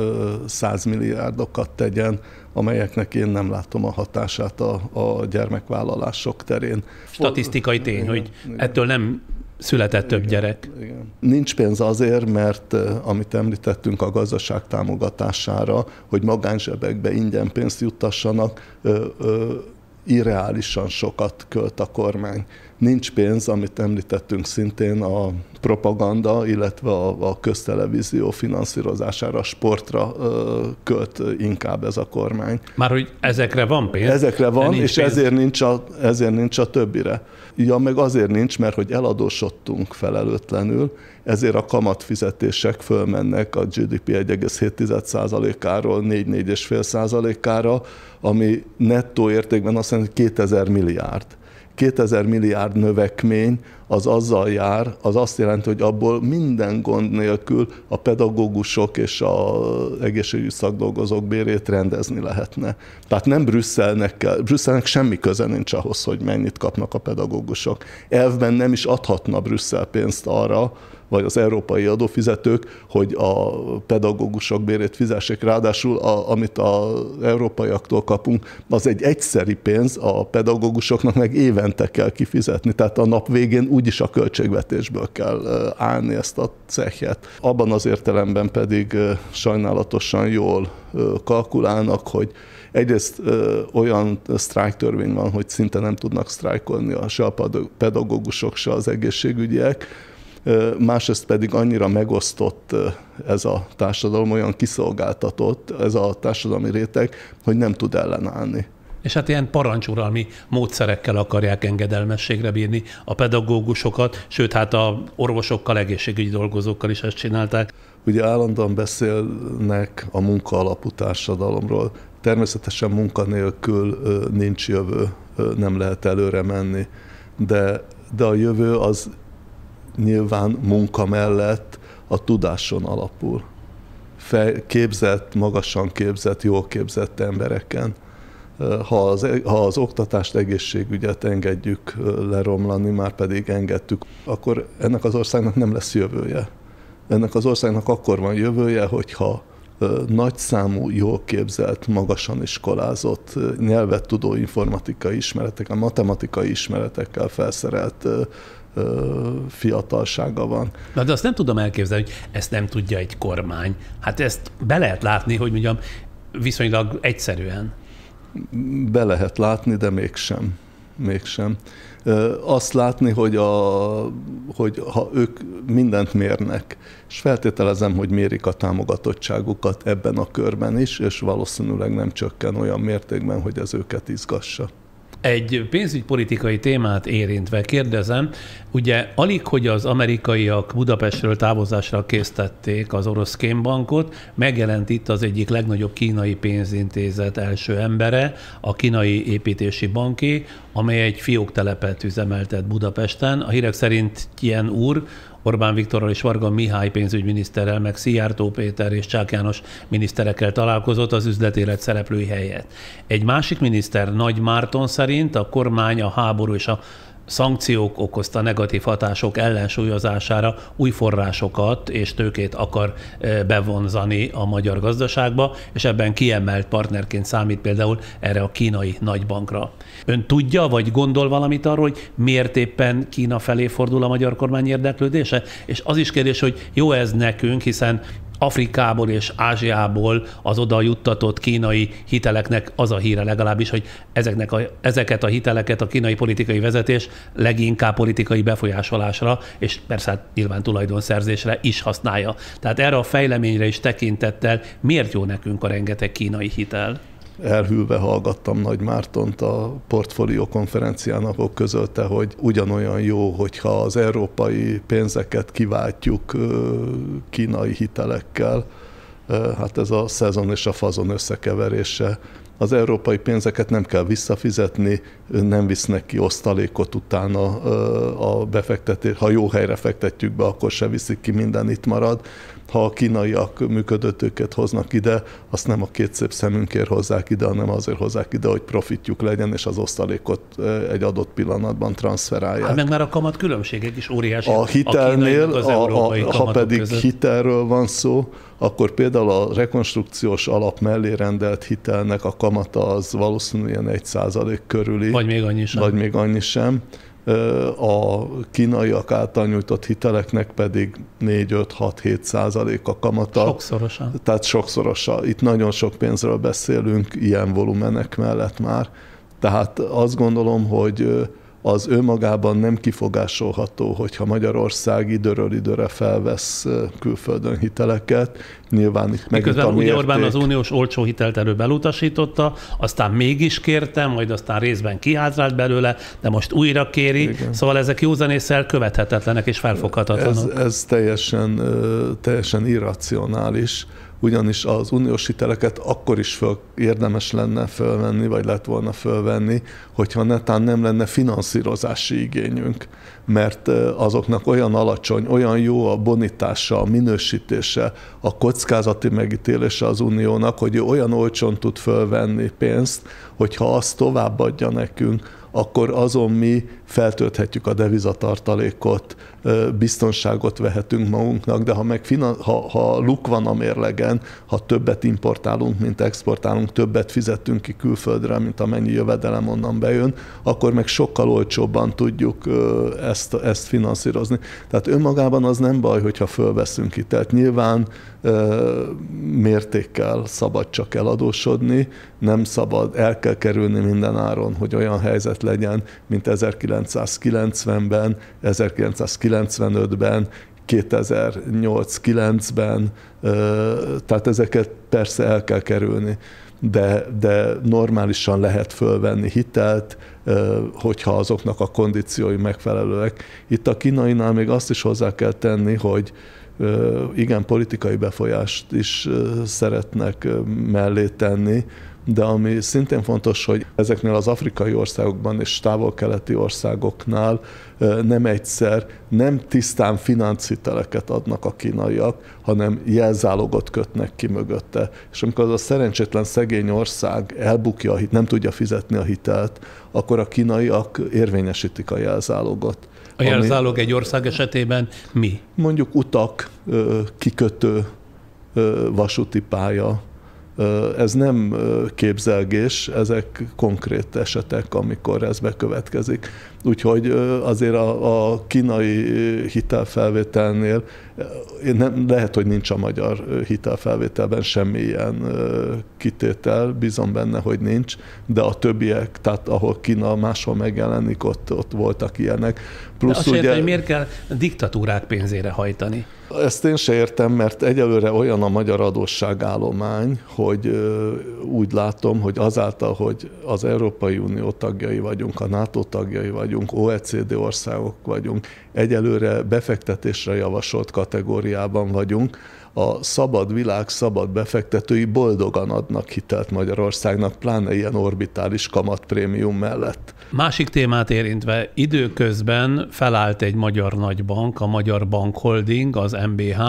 100 milliárdokat tegyen, amelyeknek én nem látom a hatását a gyermekvállalások terén. Statisztikai tény, igen, hogy igen, ettől nem született több gyerek. Igen. Nincs pénz azért, mert amit említettünk a gazdaság támogatására, hogy magánzsebekbe ingyen pénzt juttassanak, irreálisan sokat költ a kormány. Nincs pénz, amit említettünk szintén, a propaganda, illetve a köztelevízió finanszírozására, sportra költ inkább ez a kormány. Már hogy ezekre van pénz? Ezekre van, és ezért nincs a többire. Ja, meg azért nincs, mert hogy eladósodtunk felelőtlenül, ezért a kamatfizetések fölmennek a GDP 1,7%-áról 4-4,5%-ára, ami nettó értékben azt jelenti, hogy 2000 milliárd. 2000 milliárd növekmény az azzal jár, az azt jelenti, hogy abból minden gond nélkül a pedagógusok és az egészségügyi szakdolgozók bérét rendezni lehetne. Tehát nem Brüsszelnek semmi köze nincs ahhoz, hogy mennyit kapnak a pedagógusok. Elvben nem is adhatna Brüsszel pénzt arra, vagy az európai adófizetők, hogy a pedagógusok bérét fizessék. Ráadásul, amit az európaiaktól kapunk, az egy egyszeri pénz, a pedagógusoknak meg évente kell kifizetni. Tehát a nap végén úgyis a költségvetésből kell állni ezt a cehjet. Abban az értelemben pedig sajnálatosan jól kalkulálnak, hogy egyrészt olyan sztrájktörvény van, hogy szinte nem tudnak sztrájkolni se a pedagógusok, se az egészségügyiek, másrészt pedig annyira megosztott ez a társadalom, olyan kiszolgáltatott ez a társadalmi réteg, hogy nem tud ellenállni. És hát ilyen parancsuralmi módszerekkel akarják engedelmességre bírni a pedagógusokat, sőt, hát a orvosokkal, egészségügyi dolgozókkal is ezt csinálták. Ugye állandóan beszélnek a munkaalapú társadalomról. Természetesen munkanélkül nincs jövő, nem lehet előre menni, de a jövő az nyilván munka mellett a tudáson alapul. Képzett, magasan képzett, jól képzett embereken. Ha az oktatást, egészségügyet engedjük leromlani, már pedig engedtük, akkor ennek az országnak nem lesz jövője. Ennek az országnak akkor van jövője, hogyha nagyszámú, jól képzelt, magasan iskolázott, nyelvet tudó informatikai ismeretekkel, matematikai ismeretekkel felszerelt fiatalsága van. De azt nem tudom elképzelni, hogy ezt nem tudja egy kormány. Hát ezt be lehet látni, hogy mondjam, viszonylag egyszerűen. Be lehet látni, de mégsem. Azt látni, hogy ha ők mindent mérnek, és feltételezem, hogy mérik a támogatottságukat ebben a körben is, és valószínűleg nem csökken olyan mértékben, hogy ez őket izgassa. Egy pénzügypolitikai témát érintve kérdezem, ugye alig, hogy az amerikaiak Budapestről távozásra késztették az orosz kémbankot, megjelent itt az egyik legnagyobb kínai pénzintézet első embere, a Kínai Építési Banké, amely egy fióktelepet üzemeltet Budapesten. A hírek szerint Tien úr Orbán Viktorral és Varga Mihály pénzügyminiszterrel, meg Szijjártó Péter és Csák János miniszterekkel találkozott az üzletélet szereplői helyett. Egy másik miniszter, Nagy Márton szerint a kormány a háború és a szankciók okozta negatív hatások ellensúlyozására új forrásokat és tőkét akar bevonzani a magyar gazdaságba, és ebben kiemelt partnerként számít például erre a kínai nagybankra. Ön tudja, vagy gondol valamit arról, hogy miért éppen Kína felé fordul a magyar kormány érdeklődése? És az is kérdés, hogy jó ez nekünk, hiszen Afrikából és Ázsiából az oda juttatott kínai hiteleknek az a híre legalábbis, hogy ezeket a hiteleket a kínai politikai vezetés leginkább politikai befolyásolásra, és persze hát nyilván tulajdonszerzésre is használja. Tehát erre a fejleményre is tekintettel miért jó nekünk a rengeteg kínai hitel? Elhűlve hallgattam Nagy Mártont a portfólió konferencián, ahol közölte, hogy ugyanolyan jó, hogyha az európai pénzeket kiváltjuk kínai hitelekkel. Hát ez a szezon és a fazon összekeverése. Az európai pénzeket nem kell visszafizetni, nem visznek ki osztalékot utána a befektetés. Ha jó helyre fektetjük be, akkor se viszik ki, minden itt marad. Ha a kínaiak működőtőket hoznak ide, azt nem a két szép szemünkért hozzák ide, hanem azért hozzák ide, hogy profitjuk legyen, és az osztalékot egy adott pillanatban transferálják. Hát meg már a kamat különbségek is óriási. A hitelnél, ha pedig között. Hitelről van szó, akkor például a rekonstrukciós alap mellé rendelt hitelnek a kamata az valószínűleg 1% körüli. Vagy még annyi sem. A kínaiak által nyújtott hiteleknek pedig 4-5-6-7% a kamata. Sokszorosan. Tehát sokszorosan. Itt nagyon sok pénzről beszélünk ilyen volumenek mellett már. Tehát azt gondolom, hogy az önmagában nem kifogásolható, hogyha Magyarország időről időre felvesz külföldön hiteleket. Nyilván itt miközben ugye Orbán az uniós olcsó hitelt előbb elutasította, aztán mégis kérte, majd aztán részben kihátrált belőle, de most újra kéri. Igen. Szóval ezek józanésszel követhetetlenek és felfoghatatlanok. Ez teljesen irracionális, ugyanis az uniós hiteleket akkor is érdemes lenne fölvenni, vagy lett volna fölvenni, hogyha netán nem lenne finanszírozási igényünk, mert azoknak olyan alacsony, olyan jó a bonitása, a minősítése, a kockázati megítélése az uniónak, hogy ő olyan olcsón tud fölvenni pénzt, hogyha azt továbbadja nekünk, akkor azon mi feltölthetjük a devizatartalékot, biztonságot vehetünk magunknak, de ha luk van a mérlegen, ha többet importálunk, mint exportálunk, többet fizetünk ki külföldre, mint amennyi jövedelem onnan bejön, akkor meg sokkal olcsóbban tudjuk ezt finanszírozni. Tehát önmagában az nem baj, hogyha fölveszünk hitelt. Nyilván mértékkel szabad csak eladósodni, nem szabad, el kell kerülni minden áron, hogy olyan helyzet legyen, mint 1990-ben, 1995-ben, 2008-9-ben, tehát ezeket persze el kell kerülni, de normálisan lehet fölvenni hitelt, hogyha azoknak a kondíciói megfelelőek. Itt a kínainál még azt is hozzá kell tenni, hogy igen, politikai befolyást is szeretnek mellé tenni, de ami szintén fontos, hogy ezeknél az afrikai országokban és távol-keleti országoknál nem tisztán finanszhiteleket adnak a kínaiak, hanem jelzálogot kötnek ki mögötte. És amikor az a szerencsétlen szegény ország elbukja, nem tudja fizetni a hitelt, akkor a kínaiak érvényesítik a jelzálogot. A jelzálog egy ország esetében mi? Mondjuk utak, kikötő, vasúti pálya. Ez nem képzelgés, ezek konkrét esetek, amikor ez bekövetkezik. Úgyhogy azért a kínai hitelfelvételnél lehet, hogy nincs a magyar hitelfelvételben semmilyen kitétel, bízom benne, hogy nincs, de a többiek, tehát ahol Kína máshol megjelenik, ott voltak ilyenek. Plusz de azt hogy miért kell diktatúrák pénzére hajtani? Ezt én se értem, mert egyelőre olyan a magyar adósságállomány, hogy úgy látom, hogy azáltal, hogy az Európai Unió tagjai vagyunk, a NATO tagjai vagyunk, OECD országok vagyunk, egyelőre befektetésre javasolt kategóriában vagyunk, a szabad világ szabad befektetői boldogan adnak hitelt Magyarországnak, pláne ilyen orbitális kamatprémium mellett. Másik témát érintve, időközben felállt egy magyar nagybank, a Magyar Bank Holding, az MBH.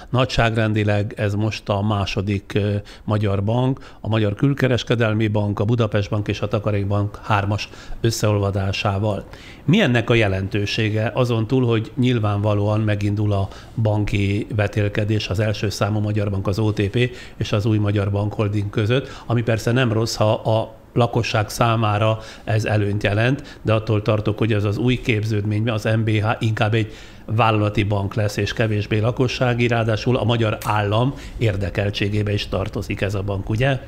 Nagyságrendileg ez most a második magyar bank, a Magyar Külkereskedelmi Bank, a Budapest Bank és a Takarékbank 3-as összeolvadásával. Mi ennek a jelentősége azon túl, hogy nyilvánvalóan megindul a banki vetélkedés, az első számú magyar bank az OTP és az új Magyar Bank Holding között, ami persze nem rossz, ha a lakosság számára ez előnyt jelent, de attól tartok, hogy ez az új képződményben az MBH inkább egy vállalati bank lesz, és kevésbé lakossági, ráadásul a magyar állam érdekeltségébe is tartozik ez a bank, ugye?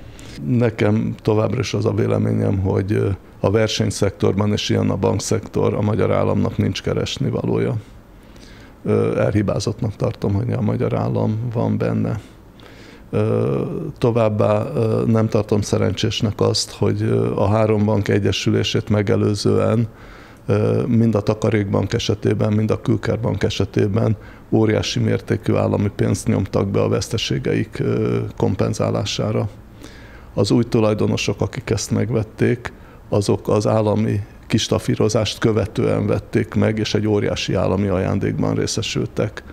Nekem továbbra is az a véleményem, hogy a versenyszektorban és ilyen a bankszektor, a magyar államnak nincs keresnivalója. Elhibázottnak tartom, hogy a magyar állam van benne. Továbbá nem tartom szerencsésnek azt, hogy a 3 bank egyesülését megelőzően mind a Takarékbank esetében, mind a Külkerbank esetében óriási mértékű állami pénzt nyomtak be a veszteségeik kompenzálására. Az új tulajdonosok, akik ezt megvették, azok az állami kistafírozást követően vették meg, és egy óriási állami ajándékban részesültek,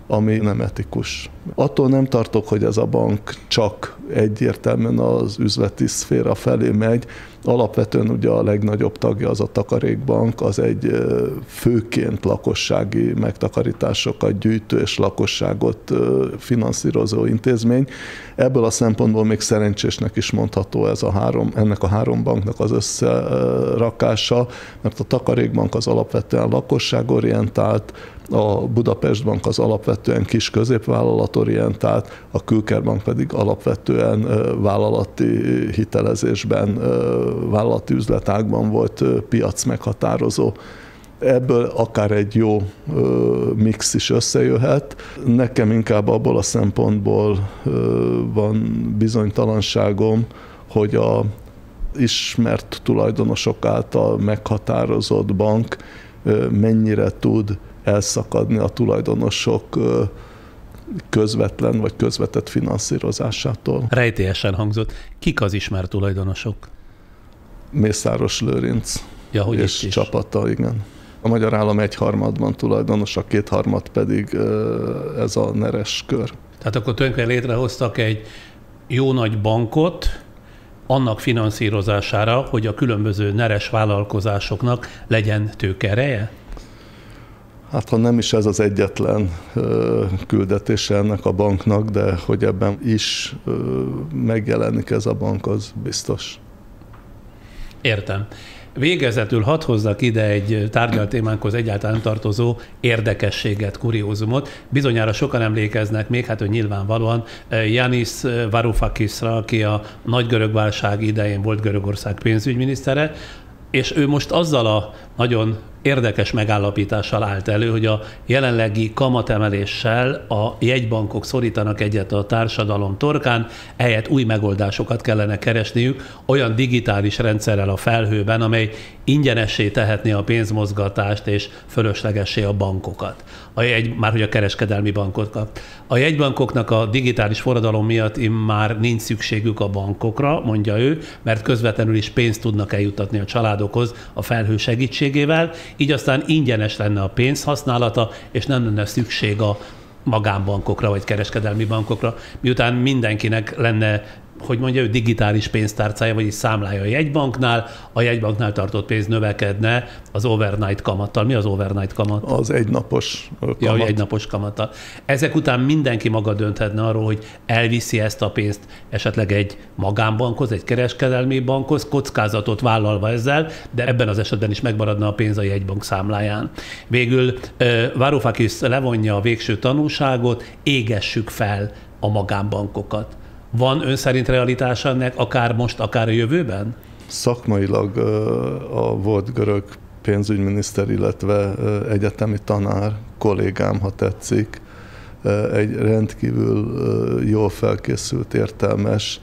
ami nem etikus. Attól nem tartok, hogy ez a bank csak egyértelműen az üzleti szféra felé megy. Alapvetően ugye a legnagyobb tagja az a Takarékbank, az egy főként lakossági megtakarításokat gyűjtő és lakosságot finanszírozó intézmény. Ebből a szempontból még szerencsésnek is mondható ennek a 3 banknak az összerakása, mert a Takarékbank az alapvetően lakosságorientált, a Budapest Bank az alapvetően kis középvállalatorientált, a Külkerbank pedig alapvetően alapvetően vállalati hitelezésben, vállalati üzletágban volt piac meghatározó. Ebből akár egy jó mix is összejöhet. Nekem inkább abból a szempontból van bizonytalanságom, hogy a ismert tulajdonosok által meghatározott bank mennyire tud elszakadni a tulajdonosok közvetlen vagy közvetett finanszírozásától. Rejtélyesen hangzott. Kik az ismert tulajdonosok? Mészáros Lőrinc és csapata, igen. A magyar állam 1/3 tulajdonos, a 2/3 pedig ez a Neres kör. Tehát akkor tulajdonképpen létrehoztak egy jó nagy bankot annak finanszírozására, hogy a különböző neres vállalkozásoknak legyen tőkeereje? Hát ha nem is ez az egyetlen küldetése ennek a banknak, de hogy ebben is megjelenik ez a bank, az biztos. Értem. Végezetül hadd hozzak ide egy tárgyalt témánkhoz egyáltalán tartozó érdekességet, kuriózumot. Bizonyára sokan emlékeznek még, hát hogy nyilvánvalóan Yanis Varoufakisra, aki a nagy görög válság idején volt Görögország pénzügyminisztere, és ő most azzal a nagyon érdekes megállapítással állt elő, hogy a jelenlegi kamatemeléssel a jegybankok szorítanak egyet a társadalom torkán, ehelyett új megoldásokat kellene keresniük olyan digitális rendszerrel a felhőben, amely ingyenessé tehetné a pénzmozgatást és fölöslegessé a bankokat. Már hogy a kereskedelmi bankokat. A jegybankoknak a digitális forradalom miatt immár nincs szükségük a bankokra, mondja ő, mert közvetlenül is pénzt tudnak eljuttatni a családokhoz a felhő segítségével, így aztán ingyenes lenne a pénz használata, és nem lenne szükség a magánbankokra vagy kereskedelmi bankokra, miután mindenkinek lenne, hogy mondja ő, digitális pénztárcája, vagyis számlája a jegybanknál, a jegybanknál tartott pénz növekedne az overnight kamattal. Mi az overnight kamat? Az egynapos kamat. Ja, egynapos kamattal. Ezek után mindenki maga dönthetne arról, hogy elviszi ezt a pénzt esetleg egy magánbankhoz, egy kereskedelmi bankhoz, kockázatot vállalva ezzel, de ebben az esetben is megmaradna a pénz a jegybank számláján. Végül Varoufakis levonja a végső tanulságot, égessük fel a magánbankokat. Van ön szerint realitása ennek akár most, akár a jövőben? Szakmailag a volt görög pénzügyminiszter, illetve egyetemi tanár, kollégám, ha tetszik, egy rendkívül jól felkészült, értelmes,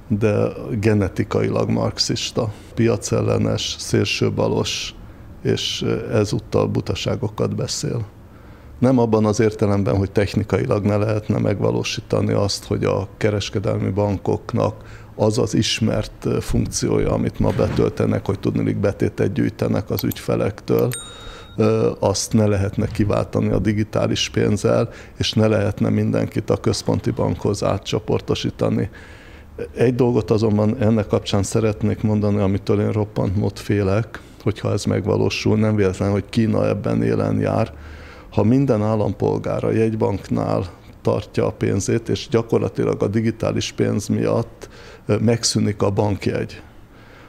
de genetikailag marxista, piacellenes, szélsőbalos, és ezúttal butaságokat beszél. Nem abban az értelemben, hogy technikailag ne lehetne megvalósítani azt, hogy a kereskedelmi bankoknak az az ismert funkciója, amit ma betöltenek, hogy tudniillik betétet gyűjtenek az ügyfelektől, azt ne lehetne kiváltani a digitális pénzzel, és ne lehetne mindenkit a központi bankhoz átcsoportosítani. Egy dolgot azonban ennek kapcsán szeretnék mondani, amitől én roppant mód félek, hogyha ez megvalósul, nem véletlen, hogy Kína ebben élen jár. Ha minden állampolgár a jegybanknál tartja a pénzét, és gyakorlatilag a digitális pénz miatt megszűnik a bankjegy,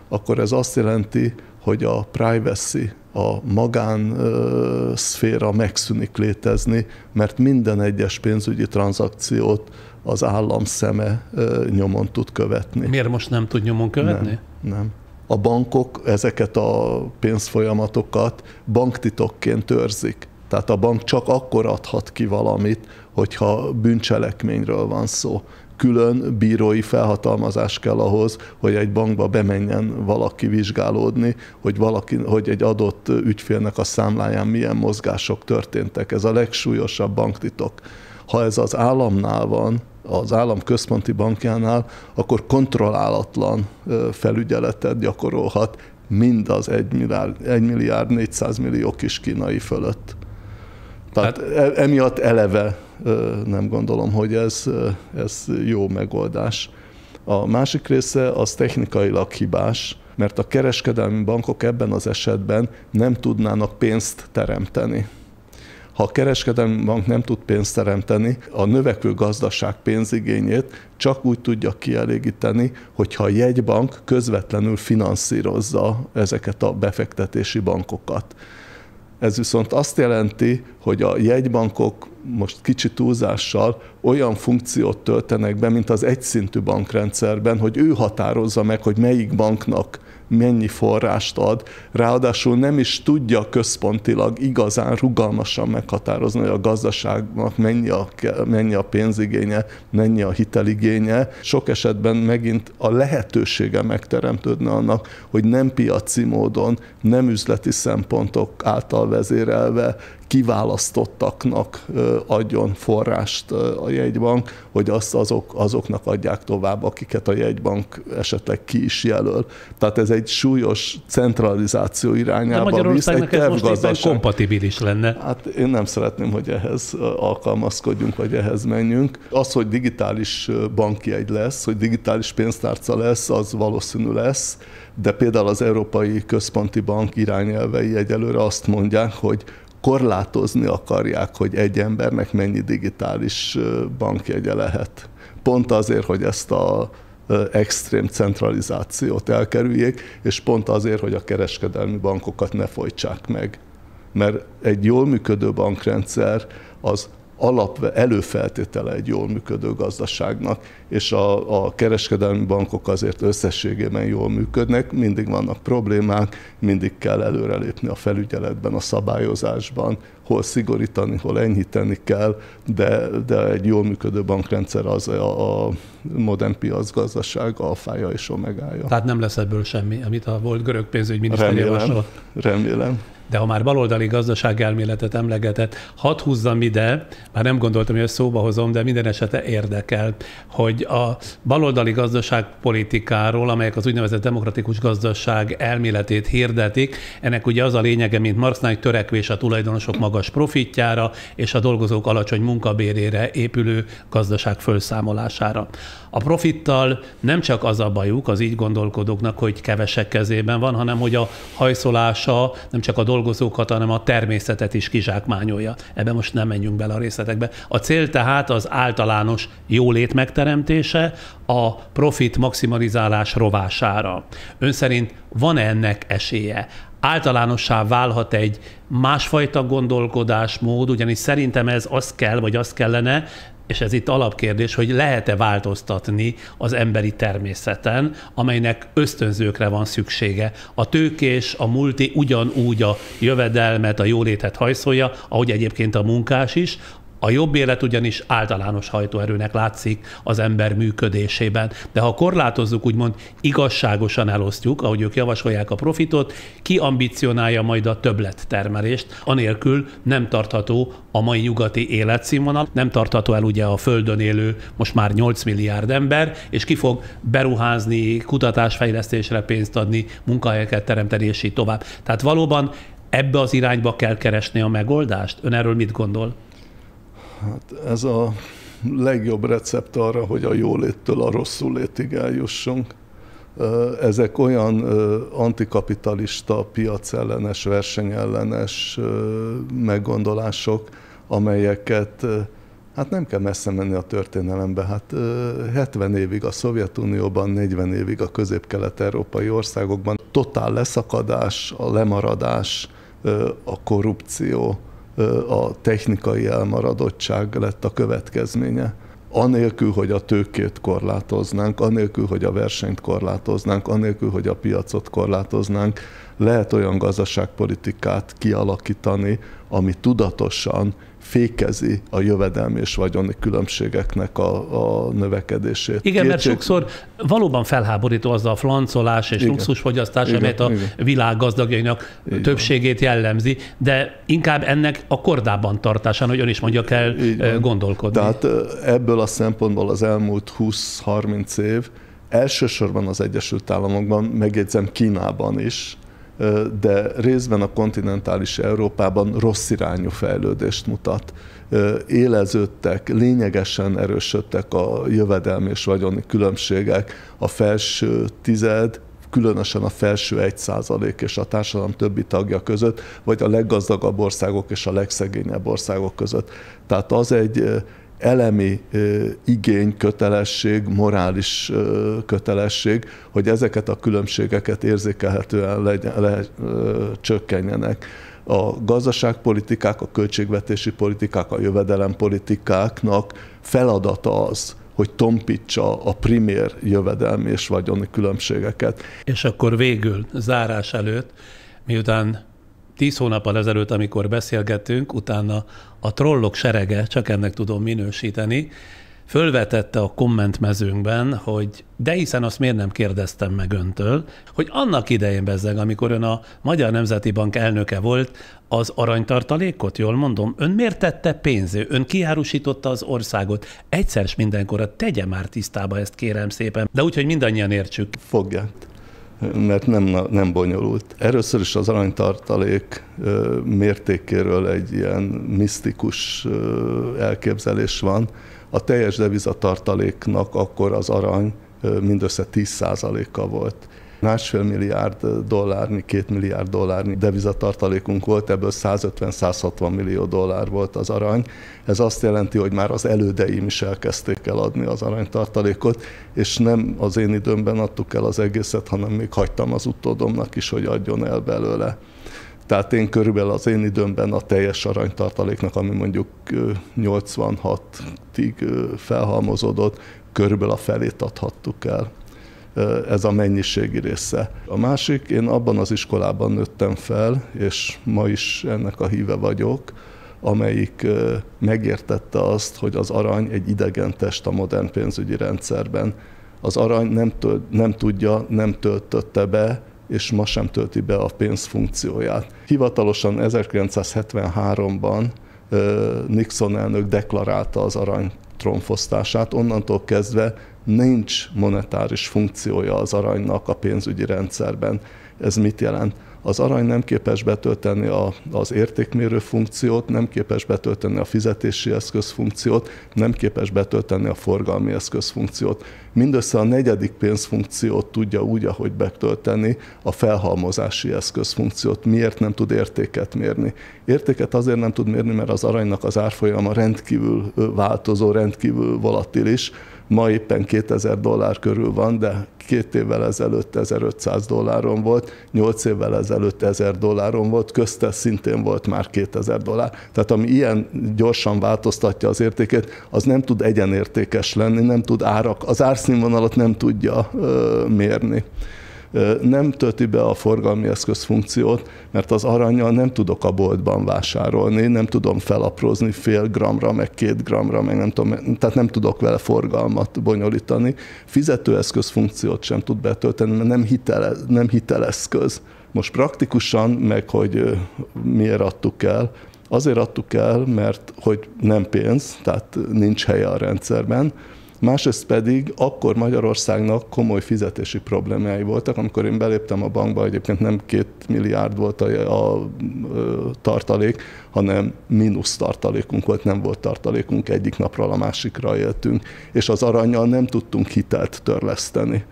akkor ez azt jelenti, hogy a privacy, a magánszféra megszűnik létezni, mert minden egyes pénzügyi tranzakciót az állam szeme nyomon tud követni. Miért most nem tud nyomon követni? Nem. A bankok ezeket a pénzfolyamatokat banktitokként őrzik. Tehát a bank csak akkor adhat ki valamit, hogyha bűncselekményről van szó. Külön bírói felhatalmazás kell ahhoz, hogy egy bankba bemenjen valaki vizsgálódni, hogy egy adott ügyfélnek a számláján milyen mozgások történtek. Ez a legsúlyosabb banktitok. Ha ez az államnál van, az állam központi bankjánál, akkor kontrollálatlan felügyeletet gyakorolhat mind az 1 milliárd 400 millió kis kínai fölött. Tehát emiatt eleve nem gondolom, hogy ez jó megoldás. A másik része az technikailag hibás, mert a kereskedelmi bankok ebben az esetben nem tudnának pénzt teremteni. Ha a kereskedelmi bank nem tud pénzt teremteni, a növekvő gazdaság pénzigényét csak úgy tudja kielégíteni, hogyha a jegybank közvetlenül finanszírozza ezeket a befektetési bankokat. Ez viszont azt jelenti, hogy a jegybankok most kicsit túlzással olyan funkciót töltenek be, mint az egyszintű bankrendszerben, hogy ő határozza meg, hogy melyik banknak mennyi forrást ad, ráadásul nem is tudja központilag igazán rugalmasan meghatározni, hogy a gazdaságnak mennyi a pénzigénye, mennyi a hiteligénye. Sok esetben megint a lehetősége megteremtődne annak, hogy nem piaci módon, nem üzleti szempontok által vezérelve kiválasztottaknak adjon forrást a jegybank, hogy azt azoknak adják tovább, akiket a jegybank esetleg ki is jelöl. Tehát ez egy súlyos centralizáció irányába. De Magyarországnak ez most éppen kompatibilis lenne. Hát én nem szeretném, hogy ehhez alkalmazkodjunk, vagy ehhez menjünk. Az, hogy digitális bankjegy lesz, hogy digitális pénztárca lesz, az valószínű lesz, de például az Európai Központi Bank irányelvei egyelőre azt mondják, hogy korlátozni akarják, hogy egy embernek mennyi digitális bankjegye lehet. Pont azért, hogy ezt az extrém centralizációt elkerüljék, és pont azért, hogy a kereskedelmi bankokat ne folytsák meg. Mert egy jól működő bankrendszer az előfeltétele egy jól működő gazdaságnak, és a kereskedelmi bankok azért összességében jól működnek, mindig vannak problémák, mindig kell előrelépni a felügyeletben, a szabályozásban, hol szigorítani, hol enyhíteni kell, de egy jól működő bankrendszer az a modern piacgazdaság alfája és omegája. Tehát nem lesz ebből semmi, amit a volt görög pénzügyminiszter javasolt. Remélem. De ha már baloldali gazdaságelméletet emlegetett, hadd húzzam ide, már nem gondoltam, hogy ezt szóba hozom, de minden esetre érdekel, hogy a baloldali gazdaságpolitikáról, amelyek az úgynevezett demokratikus gazdaság elméletét hirdetik, ennek ugye az a lényege, mint Marxnál, törekvés a tulajdonosok magas profitjára és a dolgozók alacsony munkabérére épülő gazdaság fölszámolására. A profittal nem csak az a bajuk az így gondolkodóknak, hogy kevesek kezében van, hanem hogy a hajszolása nem csak a dolgozókat, hanem a természetet is kizsákmányolja. Ebben most nem menjünk bele a részletekbe. A cél tehát az általános jólét megteremtése, a profit maximalizálás rovására. Ön szerint van-e ennek esélye? Általánossá válhat egy másfajta gondolkodásmód, ugyanis szerintem ez az kell, vagy az kellene, és ez itt alapkérdés, hogy lehet-e változtatni az emberi természeten, amelynek ösztönzőkre van szüksége. A tőkés, a multi ugyanúgy a jövedelmet, a jólétet hajszolja, ahogy egyébként a munkás is. A jobb élet ugyanis általános hajtóerőnek látszik az ember működésében. De ha korlátozzuk, úgymond igazságosan elosztjuk, ahogy ők javasolják a profitot, ki ambicionálja majd a többlettermelést, anélkül nem tartható a mai nyugati életszínvonal, nem tartható el ugye a Földön élő most már 8 milliárd ember, és ki fog beruházni, kutatásfejlesztésre pénzt adni, munkahelyeket teremteni, és így tovább. Tehát valóban ebbe az irányba kell keresni a megoldást? Ön erről mit gondol? Hát ez a legjobb recept arra, hogy a jóléttől a rosszullétig eljussunk. Ezek olyan antikapitalista, piacellenes, versenyellenes meggondolások, amelyeket hát nem kell messze menni a történelembe. Hát 70 évig a Szovjetunióban, 40 évig a közép-kelet-európai országokban totál leszakadás, a lemaradás, a korrupció, a technikai elmaradottság lett a következménye. Anélkül, hogy a tőkét korlátoznánk, anélkül, hogy a versenyt korlátoznánk, anélkül, hogy a piacot korlátoznánk, lehet olyan gazdaságpolitikát kialakítani, ami tudatosan fékezi a jövedelmi és vagyoni különbségeknek a növekedését. Igen, mert sokszor valóban felháborító az a flancolás és luxusfogyasztás, amelyet a világ gazdagjainak többségét jellemzi, de inkább ennek a kordában tartásán, hogy ön is mondja, kell gondolkodni. Tehát ebből a szempontból az elmúlt 20-30 év elsősorban az Egyesült Államokban, megjegyzem Kínában is, de részben a kontinentális Európában rossz irányú fejlődést mutat. Éleződtek, lényegesen erősödtek a jövedelmi és vagyoni különbségek, a felső tized, különösen a felső 1% és a társadalom többi tagja között, vagy a leggazdagabb országok és a legszegényebb országok között. Tehát az egy elemi igény, kötelesség, morális kötelesség, hogy ezeket a különbségeket érzékelhetően csökkenjenek. A gazdaságpolitikák, a költségvetési politikák, a jövedelempolitikáknak feladata az, hogy tompítsa a primér jövedelmi és vagyoni különbségeket. És akkor végül, zárás előtt, miután 10 hónappal ezelőtt, amikor beszélgettünk, utána a trollok serege, csak ennek tudom minősíteni, fölvetette a kommentmezőnkben, hogy de hiszen azt miért nem kérdeztem meg öntől, hogy annak idején bezzeg, amikor ön a Magyar Nemzeti Bank elnöke volt, az aranytartalékot, jól mondom, ön miért tette pénzé? Ön kiárusította az országot. Egyszer s mindenkorra tegye már tisztába ezt, kérem szépen, de úgy, hogy mindannyian értsük. Fogják, mert nem bonyolult. Először is az aranytartalék mértékéről egy ilyen misztikus elképzelés van. A teljes devizatartaléknak akkor az arany mindössze 10%-a volt. 1,5 milliárd dollárnyi, 2 milliárd dollárnyi devizatartalékunk volt, ebből 150-160 millió dollár volt az arany. Ez azt jelenti, hogy már az elődeim is elkezdték el adni az aranytartalékot, és nem az én időmben adtuk el az egészet, hanem még hagytam az utódomnak is, hogy adjon el belőle. Tehát én körülbelül az én időmben a teljes aranytartaléknak, ami mondjuk 86-ig felhalmozódott, körülbelül a felét adhattuk el. Ez a mennyiségi része. A másik, én abban az iskolában nőttem fel, és ma is ennek a híve vagyok, amelyik megértette azt, hogy az arany egy idegen test a modern pénzügyi rendszerben. Az arany nem töltötte be, és ma sem tölti be a pénz funkcióját. Hivatalosan 1973-ban Nixon elnök deklarálta az arany trónfosztását, onnantól kezdve nincs monetáris funkciója az aranynak a pénzügyi rendszerben. Ez mit jelent? Az arany nem képes betölteni az értékmérő funkciót, nem képes betölteni a fizetési eszköz funkciót, nem képes betölteni a forgalmi eszköz funkciót. Mindössze a 4. pénzfunkciót tudja úgy, ahogy betölteni, a felhalmozási eszköz funkciót. Miért nem tud értéket mérni? Értéket azért nem tud mérni, mert az aranynak az árfolyama rendkívül változó, rendkívül volatilis. Ma éppen 2000 dollár körül van, de 2 évvel ezelőtt 1500 dolláron volt, 8 évvel ezelőtt 1000 dolláron volt, közte szintén volt már 2000 dollár. Tehát ami ilyen gyorsan változtatja az értékét, az nem tud egyenértékes lenni, nem tud az árszínvonalat nem tudja mérni. Nem tölti be a forgalmi eszköz funkciót, mert az arannyal nem tudok a boltban vásárolni, nem tudom felaprózni fél grammra, meg 2 grammra, meg nem tudom, tehát nem tudok vele forgalmat bonyolítani. Fizetőeszköz funkciót sem tud betölteni, mert nem hiteleszköz. Most praktikusan, meg hogy miért adtuk el, azért adtuk el, mert hogy nem pénz, tehát nincs helye a rendszerben. Másrészt pedig akkor Magyarországnak komoly fizetési problémái voltak, amikor én beléptem a bankba, egyébként nem 2 milliárd volt a tartalék, hanem mínusz tartalékunk volt, nem volt tartalékunk, egyik napról a másikra éltünk, és az arannyal nem tudtunk hitelt törleszteni.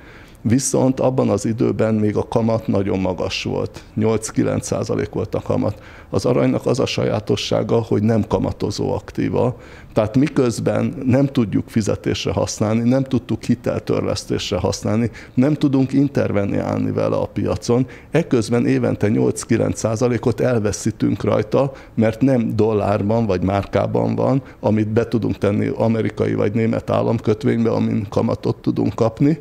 Viszont abban az időben még a kamat nagyon magas volt, 8-9% volt a kamat. Az aranynak az a sajátossága, hogy nem kamatozó aktíva, tehát miközben nem tudjuk fizetésre használni, nem tudtuk hiteltörlesztésre használni, nem tudunk interveniálni vele a piacon, eközben évente 8-9%-ot elveszítünk rajta, mert nem dollárban vagy márkában van, amit be tudunk tenni amerikai vagy német államkötvénybe, amin kamatot tudunk kapni,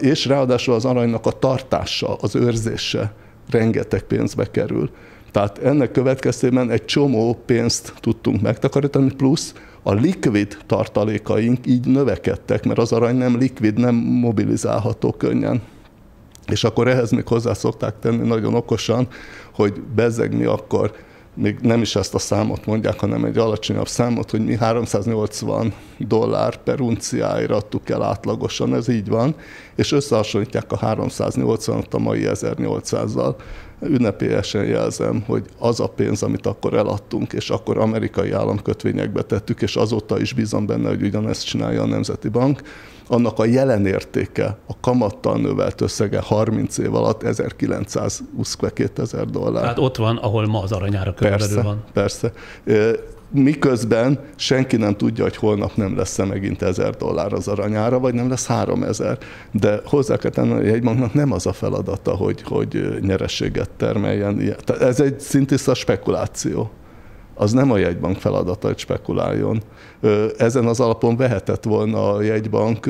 és ráadásul az aranynak a tartása, az őrzése rengeteg pénzbe kerül. Tehát ennek következtében egy csomó pénzt tudtunk megtakarítani, plusz a likvid tartalékaink így növekedtek, mert az arany nem likvid, nem mobilizálható könnyen. És akkor ehhez még hozzá szokták tenni nagyon okosan, hogy bezzeg mi akkor, még nem is ezt a számot mondják, hanem egy alacsonyabb számot, hogy mi 380 dollár per unciáira adtuk el átlagosan, ez így van, és összehasonlítják a 380-at a mai 1800-zal. Ünnepélyesen jelzem, hogy az a pénz, amit akkor eladtunk, és akkor amerikai államkötvényekbe tettük, és azóta is bízom benne, hogy ugyanezt csinálja a Nemzeti Bank, annak a jelen értéke, a kamattal növelt összege 30 év alatt 1920-2000 dollár. Tehát ott van, ahol ma az aranyára körülbelül van. Persze. Miközben senki nem tudja, hogy holnap nem lesz-e megint $1000 az aranyára, vagy nem lesz 3000. De hozzá kell tenni, hogy a jegybanknak nem az a feladata, hogy nyereséget termeljen. Ez egy szintiszta spekuláció. Az nem a jegybank feladata, hogy spekuláljon. Ezen az alapon vehetett volna a jegybank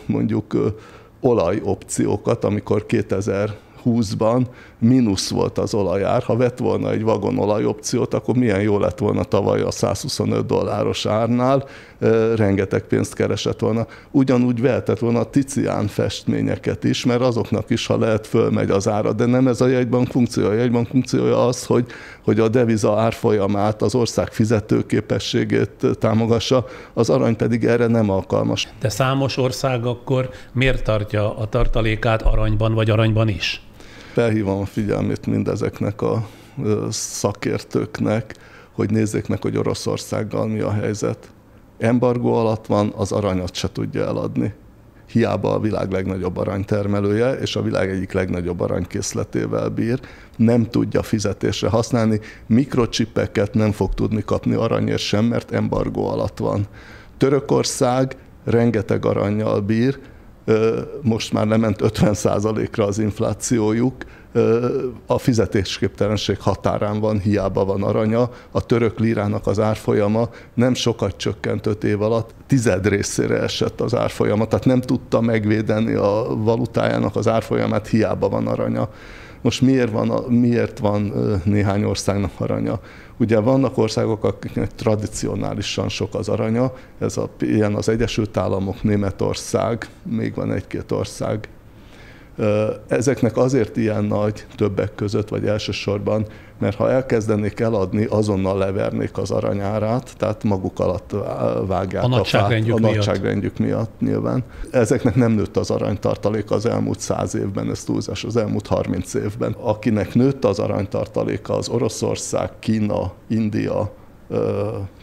mondjuk olajopciókat, amikor 2020-ban mínusz volt az olajár. Ha vett volna egy vagon olajopciót, akkor milyen jó lett volna tavaly a $125 árnál, rengeteg pénzt keresett volna. Ugyanúgy vehetett volna a Tizian festményeket is, mert azoknak is, ha lehet, fölmegy az ára. De nem ez a jegybank funkciója. A jegybank funkciója az, hogy a deviza árfolyamát, az ország fizetőképességét támogassa, az arany pedig erre nem alkalmas. De számos ország akkor miért tartja a tartalékát aranyban vagy aranyban is? Felhívom a figyelmét mindezeknek a szakértőknek, hogy nézzék meg, hogy Oroszországgal mi a helyzet. Embargó alatt van, az aranyat se tudja eladni. Hiába a világ legnagyobb aranytermelője, és a világ egyik legnagyobb aranykészletével bír, nem tudja fizetésre használni, mikrocsipeket nem fog tudni kapni aranyért sem, mert embargó alatt van. Törökország rengeteg arannyal bír, most már lement 50%-ra az inflációjuk, a fizetésképtelenség határán van, hiába van aranya, a török lírának az árfolyama nem sokat csökkent 5 év alatt, 10 részére esett az árfolyama, tehát nem tudta megvédeni a valutájának az árfolyamát, hiába van aranya. Most miért van néhány országnak aranya? Ugye vannak országok, akiknek tradicionálisan sok az aranya, ilyen az Egyesült Államok, Németország, még van egy-két ország. Ezeknek azért ilyen nagy többek között, vagy elsősorban, mert ha elkezdenék eladni, azonnal levernék az aranyárát, tehát maguk alatt vágják a nagyságrendjük miatt nyilván. Ezeknek nem nőtt az aranytartaléka az elmúlt 100 évben, ez túlzás, az elmúlt 30 évben. Akinek nőtt az aranytartaléka, az Oroszország, Kína, India,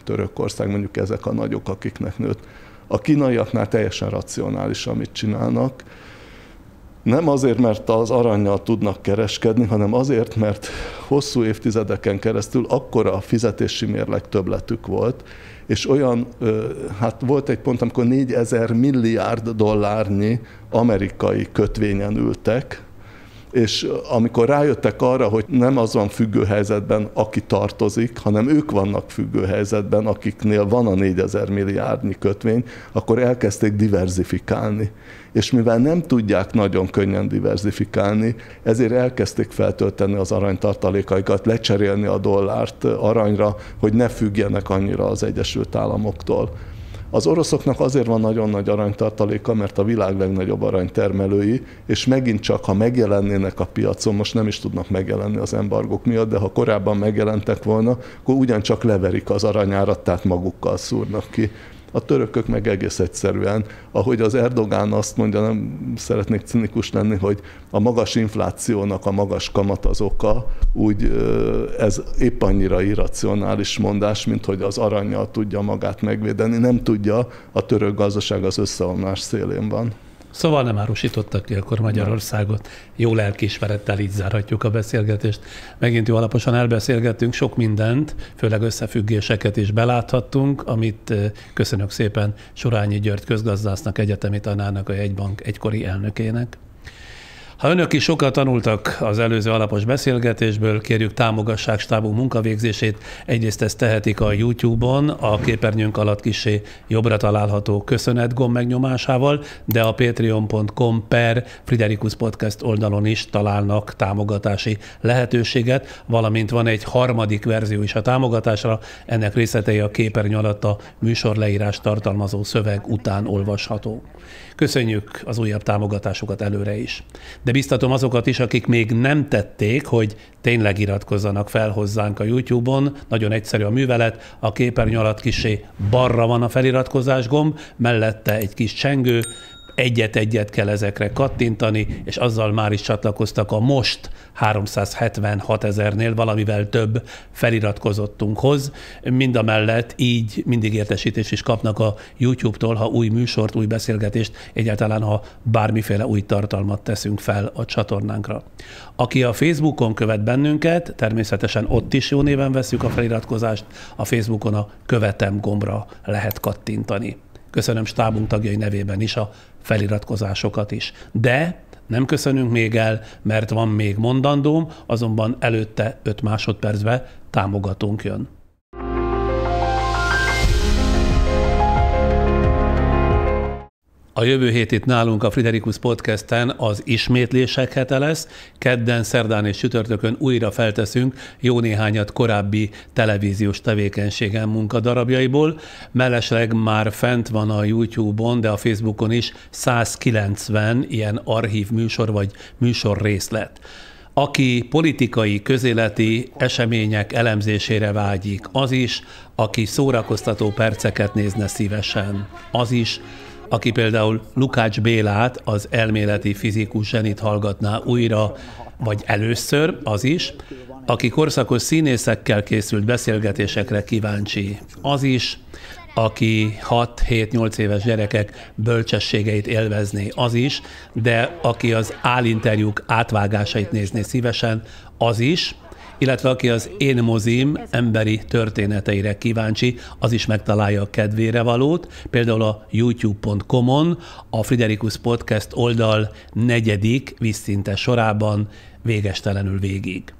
Törökország, mondjuk ezek a nagyok, akiknek nőtt. A kínaiaknál teljesen racionális, amit csinálnak. Nem azért, mert az arannyal tudnak kereskedni, hanem azért, mert hosszú évtizedeken keresztül akkora fizetési mérleg többletük volt, és olyan, hát volt egy pont, amikor $4000 milliárd amerikai kötvényen ültek, és amikor rájöttek arra, hogy nem az van függő helyzetben, aki tartozik, hanem ők vannak függő helyzetben, akiknél van a 4000 milliárdnyi kötvény, akkor elkezdték diverzifikálni. És mivel nem tudják nagyon könnyen diverzifikálni, ezért elkezdték feltölteni az aranytartalékaikat, lecserélni a dollárt aranyra, hogy ne függjenek annyira az Egyesült Államoktól. Az oroszoknak azért van nagyon nagy aranytartaléka, mert a világ legnagyobb aranytermelői, és megint csak, ha megjelennének a piacon, most nem is tudnak megjelenni az embargók miatt, de ha korábban megjelentek volna, akkor ugyancsak leverik az aranyárat, tehát magukkal szúrnak ki. A törökök meg egész egyszerűen, ahogy az Erdogán azt mondja, nem szeretnék cinikus lenni, hogy a magas inflációnak a magas kamat az oka, úgy ez épp annyira irracionális mondás, mint hogy az arannyal tudja magát megvédeni. Nem tudja, a török gazdaság az összeomlás szélén van. Szóval nem árusítottak ki akkor Magyarországot. Jó lelkiismerettel így zárhatjuk a beszélgetést. Megint jó alaposan elbeszélgettünk sok mindent, főleg összefüggéseket is beláthattunk, amit köszönök szépen Surányi György közgazdásznak, egyetemi tanárnak, a Jegybank egykori elnökének. Ha önök is sokat tanultak az előző alapos beszélgetésből, kérjük támogassák stábunk munkavégzését. Egyrészt ezt tehetik a YouTube-on, a képernyőnk alatt kissé jobbra található köszönet gomb megnyomásával, de a patreon.com/Friderikus Podcast oldalon is találnak támogatási lehetőséget, valamint van egy harmadik verzió is a támogatásra, ennek részletei a képernyő alatt a műsorleírás tartalmazó szöveg után olvasható. Köszönjük az újabb támogatásokat előre is. De biztatom azokat is, akik még nem tették, hogy tényleg iratkozzanak fel hozzánk a YouTube-on. Nagyon egyszerű a művelet, a képernyő alatt kissé balra van a feliratkozás gomb, mellette egy kis csengő, egyet-egyet kell ezekre kattintani, és azzal már is csatlakoztak a most 376 000-nél valamivel több feliratkozottunkhoz. Mindamellett így mindig értesítést is kapnak a YouTube-tól, ha új műsort, új beszélgetést, egyáltalán ha bármiféle új tartalmat teszünk fel a csatornánkra. Aki a Facebookon követ bennünket, természetesen ott is jó néven vesszük a feliratkozást, a Facebookon a követem gombra lehet kattintani. Köszönöm stábunk tagjai nevében is a feliratkozásokat is. De nem köszönünk még el, mert van még mondandóm, azonban előtte 5 másodpercbe támogatónk jön. A jövő hét itt nálunk a Friderikus Podcasten az ismétlések hete lesz. Kedden, szerdán és csütörtökön újra felteszünk jó néhányat korábbi televíziós tevékenységen munkadarabjaiból. Mellesleg már fent van a YouTube-on, de a Facebookon is 190 ilyen archív műsor vagy műsor részlet. Aki politikai, közéleti események elemzésére vágyik, az is, aki szórakoztató perceket nézne szívesen, az is, aki például Lukács Bélát, az elméleti fizikus zsenit hallgatná újra, vagy először, az is, aki korszakos színészekkel készült beszélgetésekre kíváncsi, az is, aki 6-7-8 éves gyerekek bölcsességeit élvezné, az is, de aki az álinterjúk átvágásait nézné szívesen, az is, illetve aki az Én mozim emberi történeteire kíváncsi, az is megtalálja a kedvére valót, például a youtube.com-on a Friderikus Podcast oldal 4. vízszintes sorában végestelenül végig.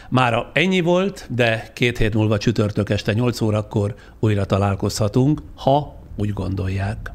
Mára ennyi volt, de 2 hét múlva csütörtök este 8 órakor újra találkozhatunk, ha úgy gondolják.